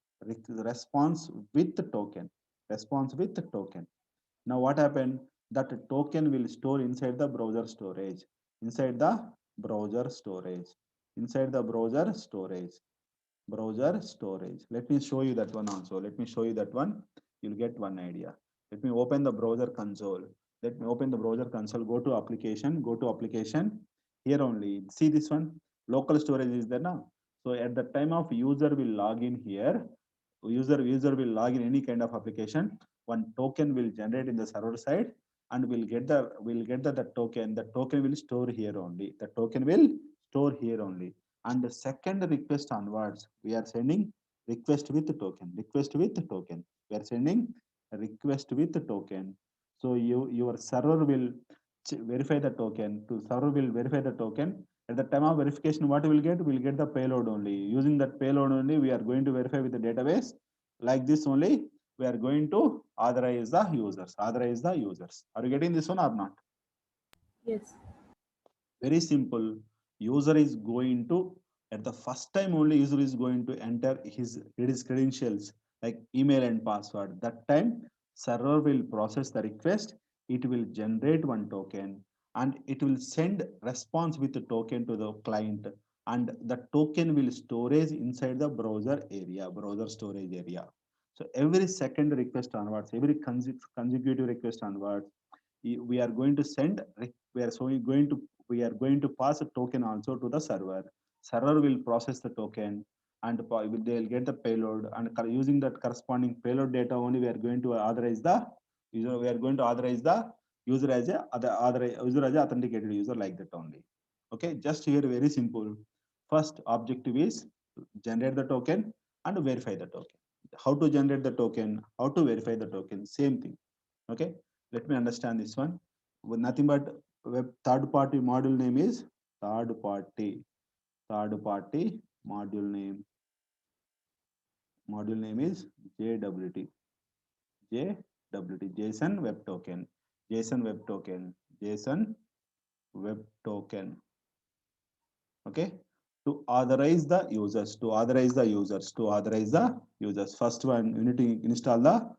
response with the token. Now what happened? That token will store inside the browser storage, inside the browser storage. browser storage. Let me show you that one also. Let me show you that one. You'll get one idea. Let me open the browser console. Let me open the browser console. Go to application. Go to application. Here only. See this one. Local storage is there now. So at the time of user will log in here. User will log in any kind of application. One token will generate in the server side, and we'll get the token. The token will store here only. The token will store here only. And the second request onwards, we are sending request with token. Request with token. We are sending a request with token. So your server will verify the token. To server will verify the token. At the time of verification, what we'll get? We'll get the payload only. Using that payload only, we are going to verify with the database. Like this only, we are going to authorize the users. Authorize the users. Are you getting this one or not? Yes. Very simple. User is going to, at the first time only, user is going to enter his credentials like email and password. That time server will process the request. It will generate one token, and it will send response with the token to the client, and the token will storage inside the browser area, browser storage area. So every second request onwards, every consecutive request onwards, we are going to send, we are so going to we are going to pass a token also to the server. Server will process the token, and they will get the payload, and using that corresponding payload data only, we are going to authorize the user. We are going to authorize the user as a user as a authenticated user, like that only. Okay, just here very simple. First objective is to generate the token and verify the token. How to generate the token? How to verify the token? Same thing. Okay, let me understand this one. With nothing but web third party module name is third party module name is JWT. JSON web token. JSON web token. JSON web token. Okay, to authorize the users. First one, you need to install the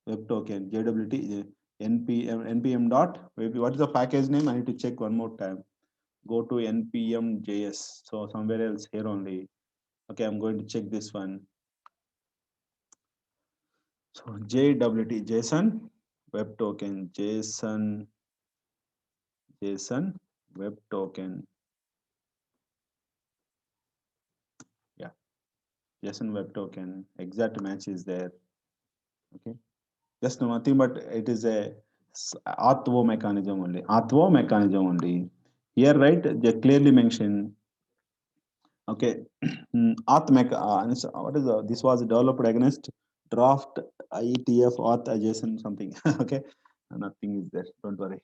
web token JWT npm dot. What is the package name? I need to check one more time. Go to npm js. So somewhere else here only. Okay, I'm going to check this one. So JWT JSON web token. JSON web token. Yeah, JSON web token. Exact match is there. Okay, just nothing but it is a auth mechanism only. Auth mechanism only. Here, right? They clearly mention. Okay, auth what is this was developed against draft IETF auth JSON something. Okay, nothing is there. Don't worry.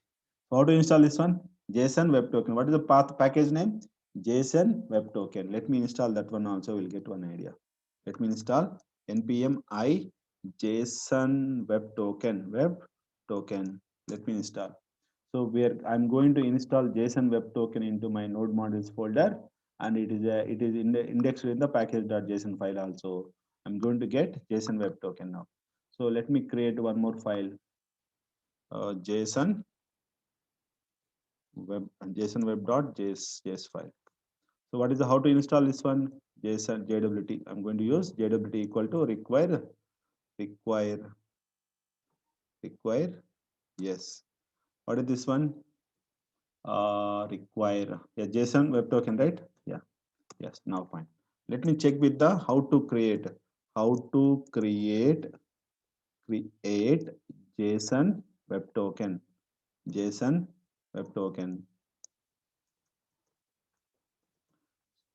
How to install this one? JSON web token. What is the path package name? JSON web token. Let me install that one also. We'll get one idea. Let me install npm I JSON web token. Let me install. So I'm going to install JSON web token into my node modules folder, and it is indexed in the package.json file also. I'm going to get JSON web token now. So let me create one more file. JSON web.js file. So what is the how to install this one? JSON JWT. I'm going to use JWT equal to require. Yes. What is this one? Require. Yeah, JSON web token, right? Yeah. Yes. Now fine. Let me check with the how to create JSON web token. JSON web token.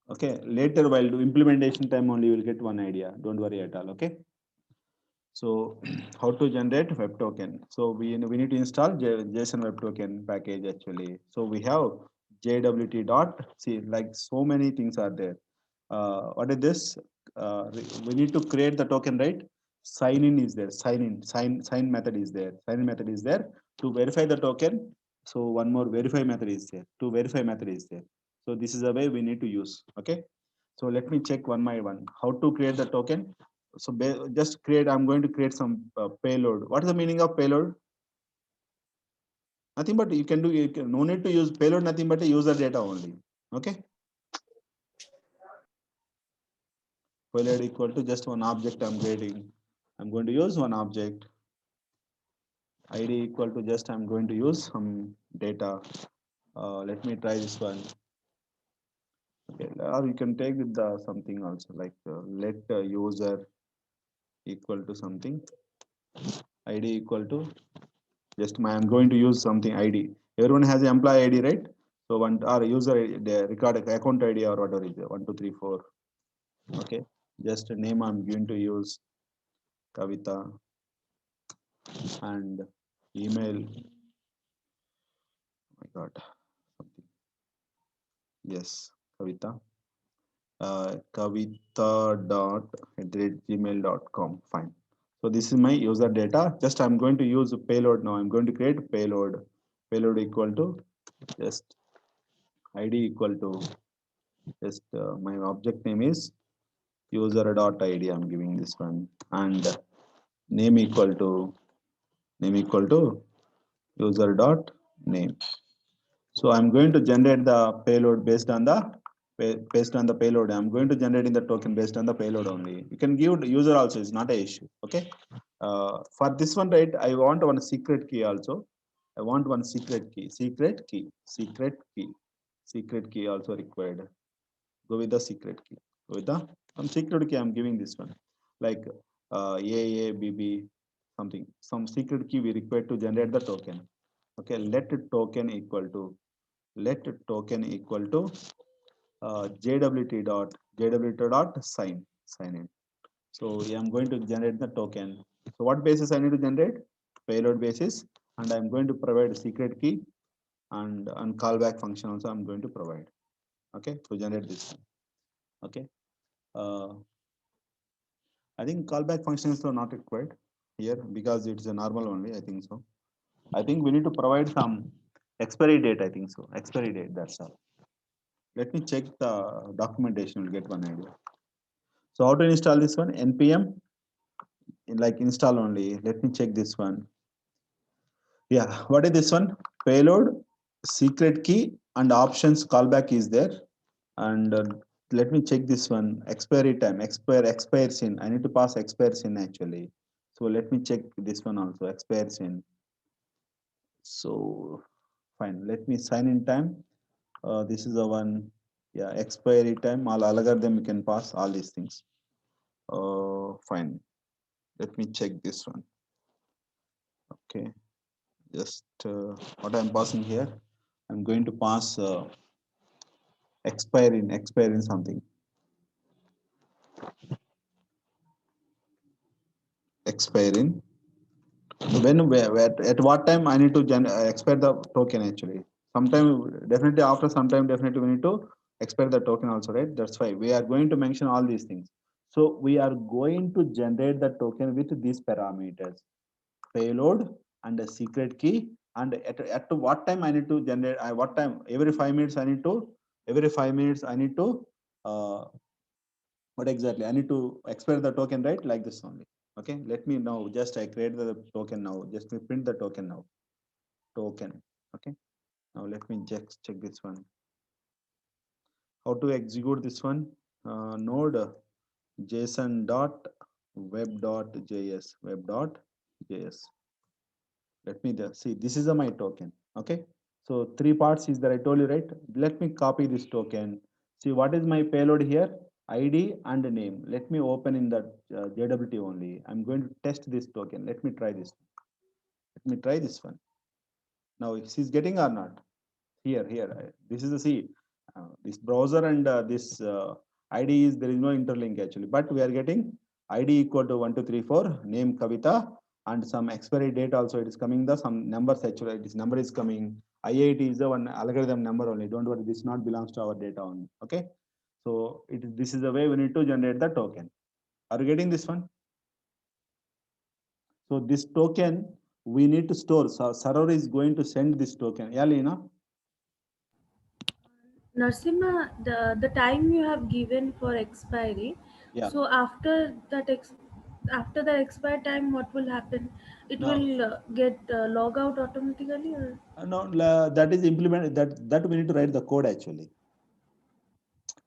Okay, later while do implementation time only you will get one idea. Don't worry at all. Okay. So how to generate web token? So we need to install JSON web token package actually. So we have JWT dot. See, like so many things are there. What is this? We need to create the token, right? Sign in is there. Sign method is there. Sign in method is there to verify the token. So one more verify method is there. To verify method is there. So this is the way we need to use. Okay. So let me check one by one. How to create the token? So just create. I'm going to create some payload. What is the meaning of payload? Nothing but you can do. No need to use payload. Nothing but a user data only. Okay. payload equal to just one object I'm creating. I'm going to use one object. ID equal to just I'm going to use some data. Let me try this one. Okay, or you can take with the something also like let user equal to something. ID equal to just my I'm going to use something ID. Everyone has an employee ID, right? So one or user the record account ID or whatever is there, 1, 2, 3, 4. Okay, just a name I'm going to use Kavita and email. Oh my God, something. Yes, Kavita. Kavita.@gmail.com. Fine. So this is my user data. Just I'm going to use a payload now. I'm going to create payload. Payload equal to just ID equal to just my object name is user.id. I'm giving this one and name equal to user dot name. So I'm going to generate the payload based on the payload. I'm going to generate in the token based on the payload only. You can give the user also, it's not a issue. Okay. For this one, right, I want one secret key also. I want one secret key, secret key also required. Go with the secret key. Go with the some secret key. I'm giving this one like AABB something. Some secret key we require to generate the token. Okay, let token equal to JWT dot sign in. So yeah, I'm going to generate the token. So what basis I need to generate? Payload basis, and I'm going to provide secret key and callback function also I'm going to provide. Okay, to generate this one. Okay. I think callback functions are not required here because it's a normal only. I think so. I think we need to provide some expiry date. I think so. Expiry date. That's all. Let me check the documentation. We'll get one idea. So how to install this one? npm in like install only. Let me check this one. Yeah. What is this one? Payload, secret key, and options callback is there. And let me check this one. Expiry time. Expires in. I need to pass expires in actually. So let me check this one also. Expires in. So fine. Let me sign in time. This is the one. Yeah, expiry time. All algorithm you can pass all these things. Fine. Let me check this one. Okay. Just what I'm passing here. I'm going to pass expire in something. Expire in. Where at what time I need to expire the token actually. Sometime definitely after some time definitely we need to expire the token also, right? That's why we are going to mention all these things. So we are going to generate the token with these parameters, payload and a secret key. And at what time I need to generate, what time every 5 minutes I need to what exactly I need to expire the token, right? Like this only. Okay, let me now just I create the token now. Just me print the token now. Token. Okay. Now let me just check this one. How to execute this one? Node JSON dot web.js web.js. Let me see. This is my token. Okay. So 3 parts is that I told you, right? Let me copy this token. See what is my payload here? ID and name. Let me open in the JWT only. I'm going to test this token. Let me try this. Let me try this one. Now if she's getting or not. Here. This is the C. This browser and this ID is there is no interlink actually, but we are getting ID equal to 1234, name Kavita, and some expiry date also. It is coming the some numbers actually. This number is coming. IIT is the one algorithm number only. Don't worry, this not belongs to our data only. Okay, so this is the way we need to generate the token. Are you getting this one? So this token we need to store. So server is going to send this token. Yeah, Lena. Narsimha, the time you have given for expiry. Yeah. So after the expired time, what will happen? It Now will get log out automatically, or no, that is implemented. That we need to write the code actually.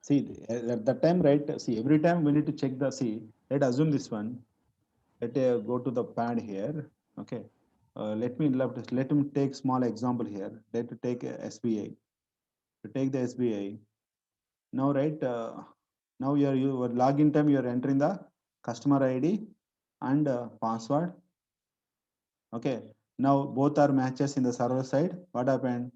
See, at that time, right? See, every time we need to check the, see, let's assume this one. Let go to the pad here. Okay. Let him take small example here. Let to take SBI. To take the SBI. Now, right? Now your login time, you are entering the customer ID and password. Okay. Now both are matches in the server side. What happened?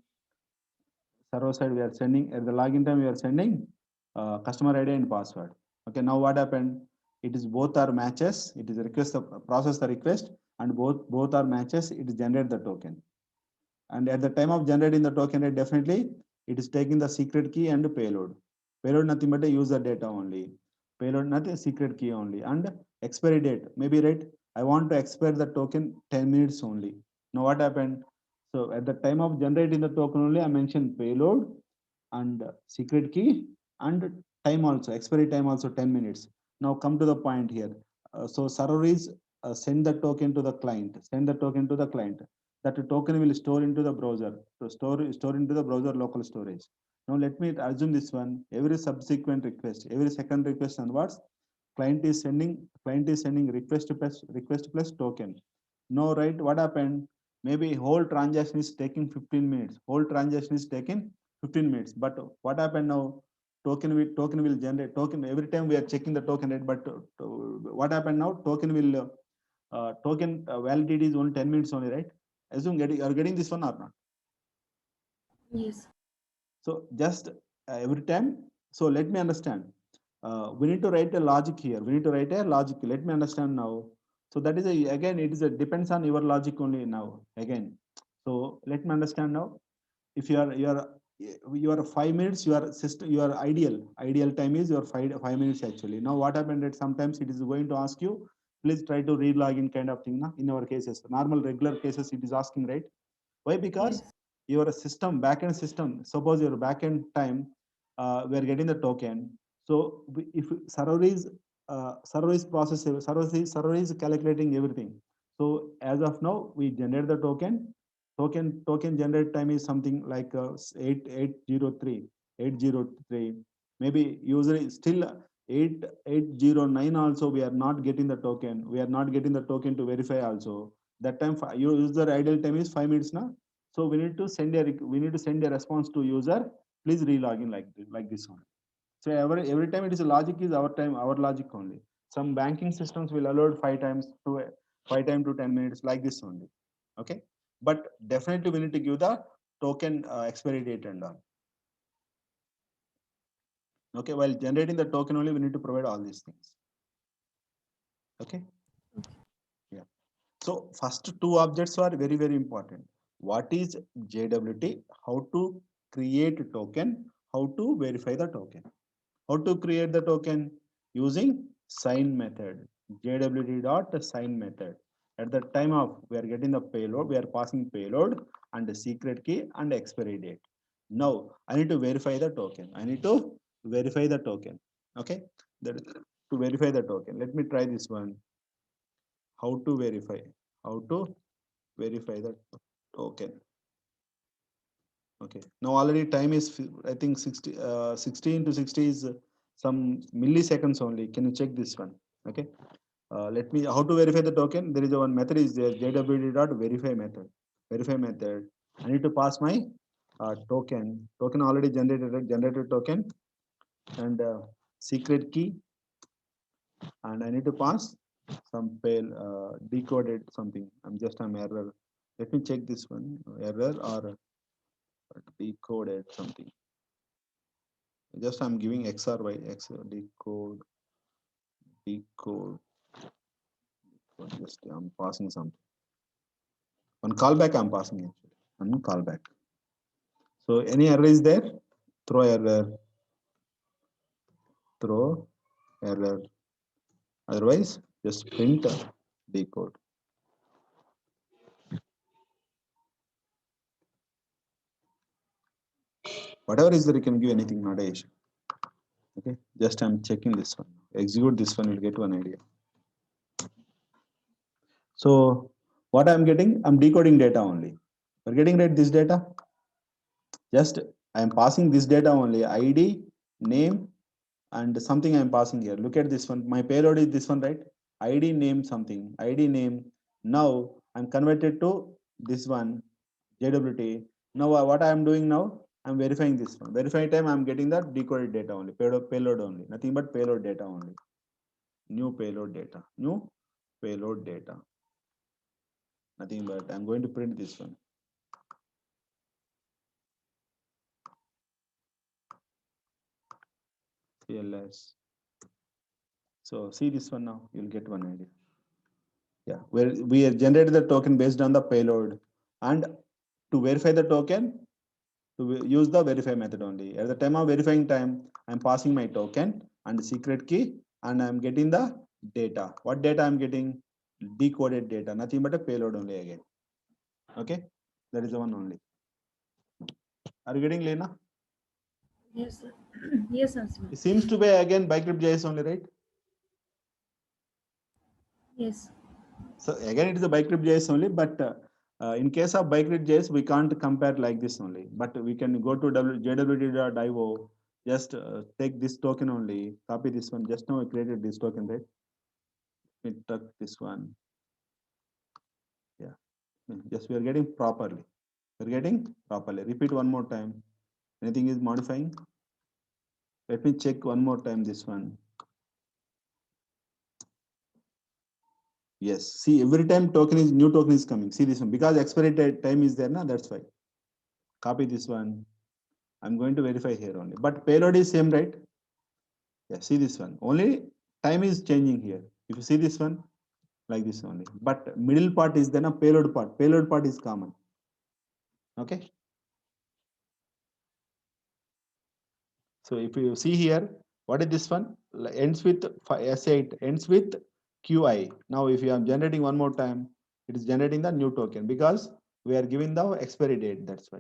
Server side we are sending at the login time we are sending customer ID and password. Okay. Now what happened? It is both are matches. It is request the process the request and both are matches. It is generate the token. And at the time of generating the token, right, definitely it is taking the secret key and payload. Payload nothing but a user data only. Payload nothing secret key only. And expiry date, maybe right. I want to expire the token 10 minutes only. Now what happened? So at the time of generating the token only, I mentioned payload and secret key and time also, expiry time also 10 minutes. Now come to the point here. So server is send the token to the client, send the token to the client. That token will store into the browser, so store into the browser local storage. Now let me assume this one, every subsequent request, every second request onwards, client is sending request plus token. Now right, what happened? Maybe whole transaction is taking 15 minutes, whole transaction is taking 15 minutes. But what happened now? Token will generate token every time we are checking the token rate. But what happened now? Token validity is only 10 minutes only, right? Assume you are getting this one or not. Yes. So just every time. So let me understand. We need to write a logic here. We need to write a logic. Let me understand now. So that is again it is a depends on your logic only now again. So let me understand now. If you are 5 minutes, your system, your ideal time is your 5 minutes actually. Now what happened that sometimes it is going to ask you, please try to read login kind of thing. Na? In our cases, normal regular cases, it is asking, right? Why? Because Yes. your system, backend system, suppose your backend time, we are getting the token. So if server is processing, server is calculating everything. So as of now, we generate the token. Token generate time is something like 803. Maybe usually still 8809 also we are not getting the token. We are not getting the token to verify also. That time user idle time is 5 minutes now. So we need to send a response to user. Please relog in like this one. So every time it is a logic is our time, our logic only. Some banking systems will allow 5 times to 10 minutes like this only. Okay. But definitely we need to give the token expiry date and all. Okay. While generating the token only, we need to provide all these things. Okay. Yeah. So first two objects are very, very important. What is JWT? How to create a token? How to verify the token? How to create the token? Using sign method. JWT.sign method. At the time of we are getting the payload, we are passing payload and the secret key and expiry date. Now I need to verify the token. I need to verify the token. Okay. That is to verify the token. Let me try this one. How to verify? How to verify the token? Okay. Now already time is I think 60 into 60 is some milliseconds only. Can you check this one? Okay. Let me how to verify the token. There is a one method is there jwt.verify method. Verify method. I need to pass my token. Token already generated token and secret key, and I need to pass some decoded something. I'm error. Let me check this one error or decoded something. Just I'm giving X or Y, X decode. Just I'm passing something. On callback, I'm passing actually. On callback. So any error is there? Throw error. Throw error. Otherwise, just print decode. Whatever is there, you can give anything, not a issue. Okay, just I'm checking this one. Execute this one, you'll get one idea. So what I'm getting, I'm decoding data only. We're getting right this data. Just I am passing this data only, ID, name, and something I'm passing here. Look at this one. My payload is this one, right? ID name something, ID name. Now I'm converted to this one, JWT. Now what I am doing now, I'm verifying this one. Verifying time, I'm getting the decoded data only, payload only, nothing but payload data only. New payload data, new payload data. Nothing but I'm going to print this one. CLS. So see this one now, you'll get one idea. Yeah, where we have generated the token based on the payload, and to verify the token, to use the verify method only. At the time of verifying time, I'm passing my token and the secret key, and I'm getting the data. What data I'm getting? Decoded data, nothing but a payload only again. Okay, that is the one only. Are you getting, Lena? Yes, sir. Yes, sir. It seems to be again Bicrypt.js only, right? Yes. So again, it is a Bicrypt.js only, but in case of Bicrypt.js, we can't compare like this only. But we can go to jwt.io, just take this token only, copy this one. Just now I created this token, right? Let me tuck this one. Yeah, just we are getting properly. We're getting properly. Repeat one more time. Anything is modifying? Let me check one more time this one. Yes, see every time new token is coming. See this one, because expiry time is there, na, that's why. Copy this one. I'm going to verify here only, but payload is same, right? Yeah, see this one. Only time is changing here. If you see this one, like this only, but middle part is then a payload part. Payload part is common. Okay. So if you see here, what is this one? Ends with S8, ends with QI. Now, if you are generating one more time, it is generating the new token because we are giving the expiry date. That's why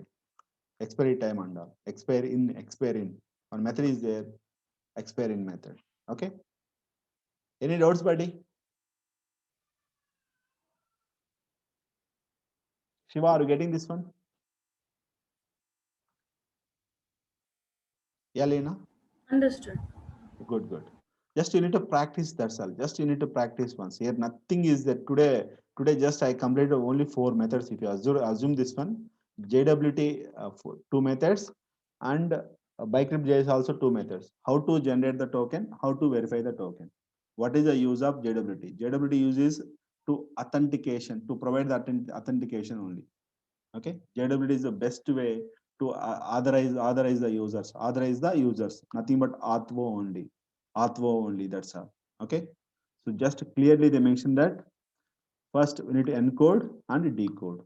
expiry time and all. Expire in. One method is there, expire in method. Okay. Any doubts, buddy? Shiva, are you getting this one? Yeah, Lena? Understood. Good, good. Just you need to practice, that's all. Just you need to practice once. Here, nothing is that today just I completed only 4 methods. If you assume this one, JWT two methods, and Bicrypt.js also 2 methods. How to generate the token, how to verify the token. What is the use of JWT? JWT uses to authentication, to provide the authentication only. Okay, JWT is the best way to authorize the users, nothing but authvo only, that's all. Okay, so just clearly they mentioned that first we need to encode and decode.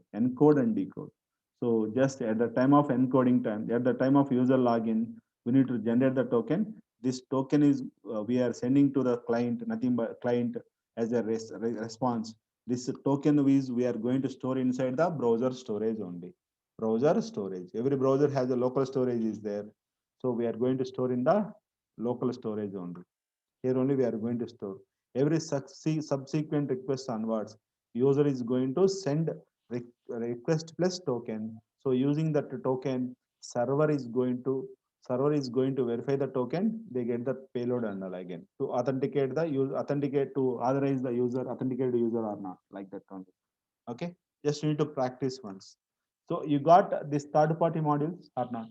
So just at the time of encoding time, at the time of user login, we need to generate the token. This token is we are sending to the client, nothing but client as a response. This token is we are going to store inside the browser storage only. Browser storage. Every browser has a local storage is there. So we are going to store in the local storage only. Here only we are going to store. Every subsequent request onwards, user is going to send request plus token. So using that token, server is going to verify the token. They get the payload and all again to authenticate the user, authenticate to authorize the user, authenticate the user or not, like that only. Okay, just you need to practice once. So you got this third party modules or not?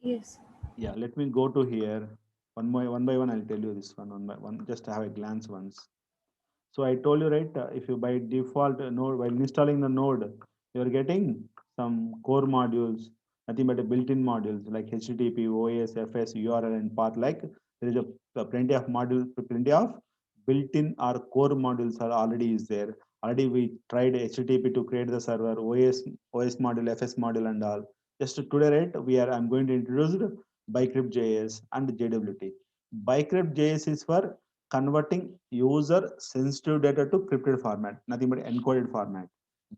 Yes. Yeah, let me go to here. One by one, I'll tell you this one by one. Just have a glance once. So I told you, right? If you by default node, while installing the node, you're getting some core modules, nothing but a built-in modules like HTTP, OS, FS, URL, and path. Like there is plenty of modules, plenty of built-in or core modules are already is there. Already we tried HTTP to create the server, OS module, FS module, and all. Just today, right? I'm going to introduce Bicrypt.js and JWT. Bicrypt.js is for converting user sensitive data to crypted format, nothing but encoded format.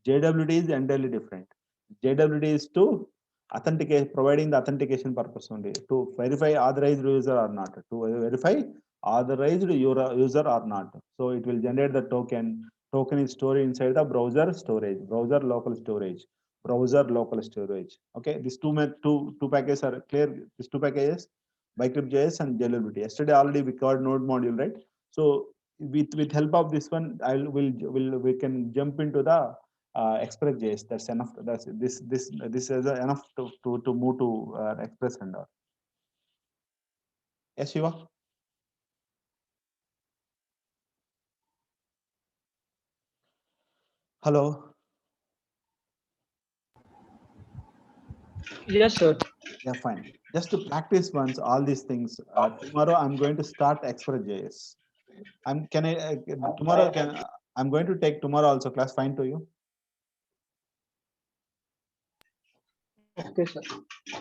JWT is entirely different. JWT is to authenticate, providing the authentication purpose only, to verify authorized user or not, to verify authorized user or not. So it will generate the token. Token is stored inside the browser storage, browser local storage, browser local storage. Okay, these two packages are clear. These two packages. Bicrypt.js and JWT. Yesterday already we covered node module, right? So with help of this one, we can jump into the Express.js. That's enough. That's this is enough to move to Express and all. Yes, Shiva. Hello. Yes, sir. Yeah, fine. Just to practice once all these things. Tomorrow I'm going to start Express.js. I'm going to take tomorrow also class. Fine to you? Okay, sir.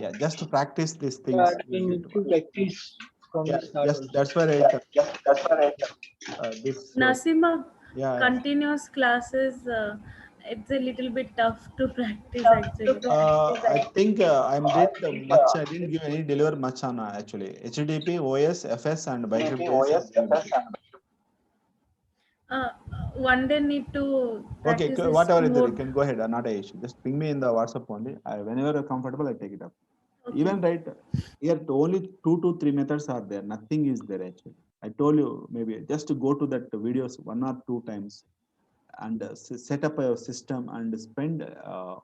Yeah, just to practice these But things. we need to practice from Yeah, the start just also. that's why this. Nasima, Yeah. continuous classes, it's a little bit tough to practice actually. I think I didn't give any deliver much on actually HTTP, OS, FS, and Bicrypt.js. One day need to Okay, practice this whatever it is, you mode. can go ahead. Not an issue. Just ping me in the WhatsApp only. Whenever you're comfortable, I take it up. Okay. Even right here, only 2 to 3 methods are there. Nothing is there actually. I told you maybe just to go to that videos 1 or 2 times and set up a system and spend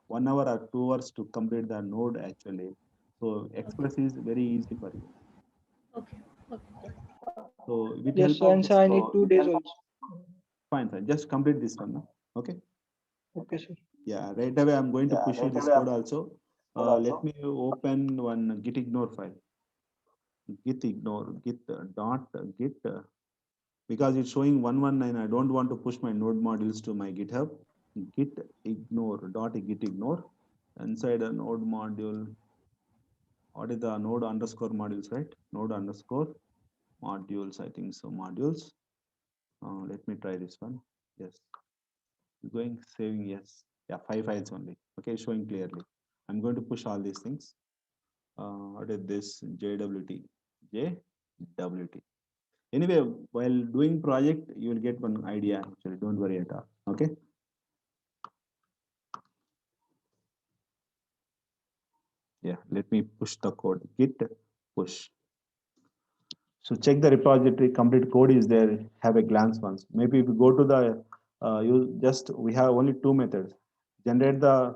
1 hour or 2 hours to complete the node actually. So Express is very easy for you. Okay. Okay. So with Yes, help sir. of And this, sir, I need 2 days also. fine. Just complete this one. No? Okay. Okay, sir. Yeah, right away I'm going to push you this code also. Let me open one git ignore file. Git ignore git dot git because it's showing 119. I don't want to push my node modules to my GitHub. Git ignore dot git ignore inside a node module. What is the node underscore modules, right? Node underscore modules. I think so. Modules. Let me try this one. Yes. Going saving. Yes. Yeah, 5 files only. Okay, showing clearly. I'm going to push all these things. What is this? JWT. Anyway, while doing project, you will get one idea actually. Don't worry at all. Okay. Yeah, let me push the code. Git push. So check the repository. Complete code is there. Have a glance once. Maybe if you go to the we have only 2 methods. Generate the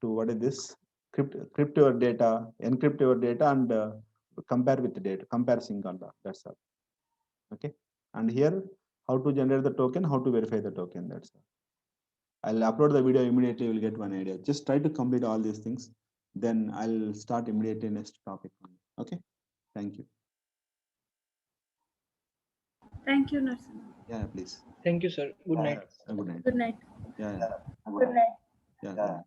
to what is this? Crypt your data, encrypt your data, and compare with the data. Compare sync on that. That's all. Okay. And here, how to generate the token, how to verify the token. That's all. I'll upload the video immediately. You'll get one idea. Just try to complete all these things. Then I'll start immediately next topic. Okay. Thank you. Thank you, Nasima. Yeah, please. Thank you, sir. Good night. Good night. Good night. Yeah. Good night. Yeah.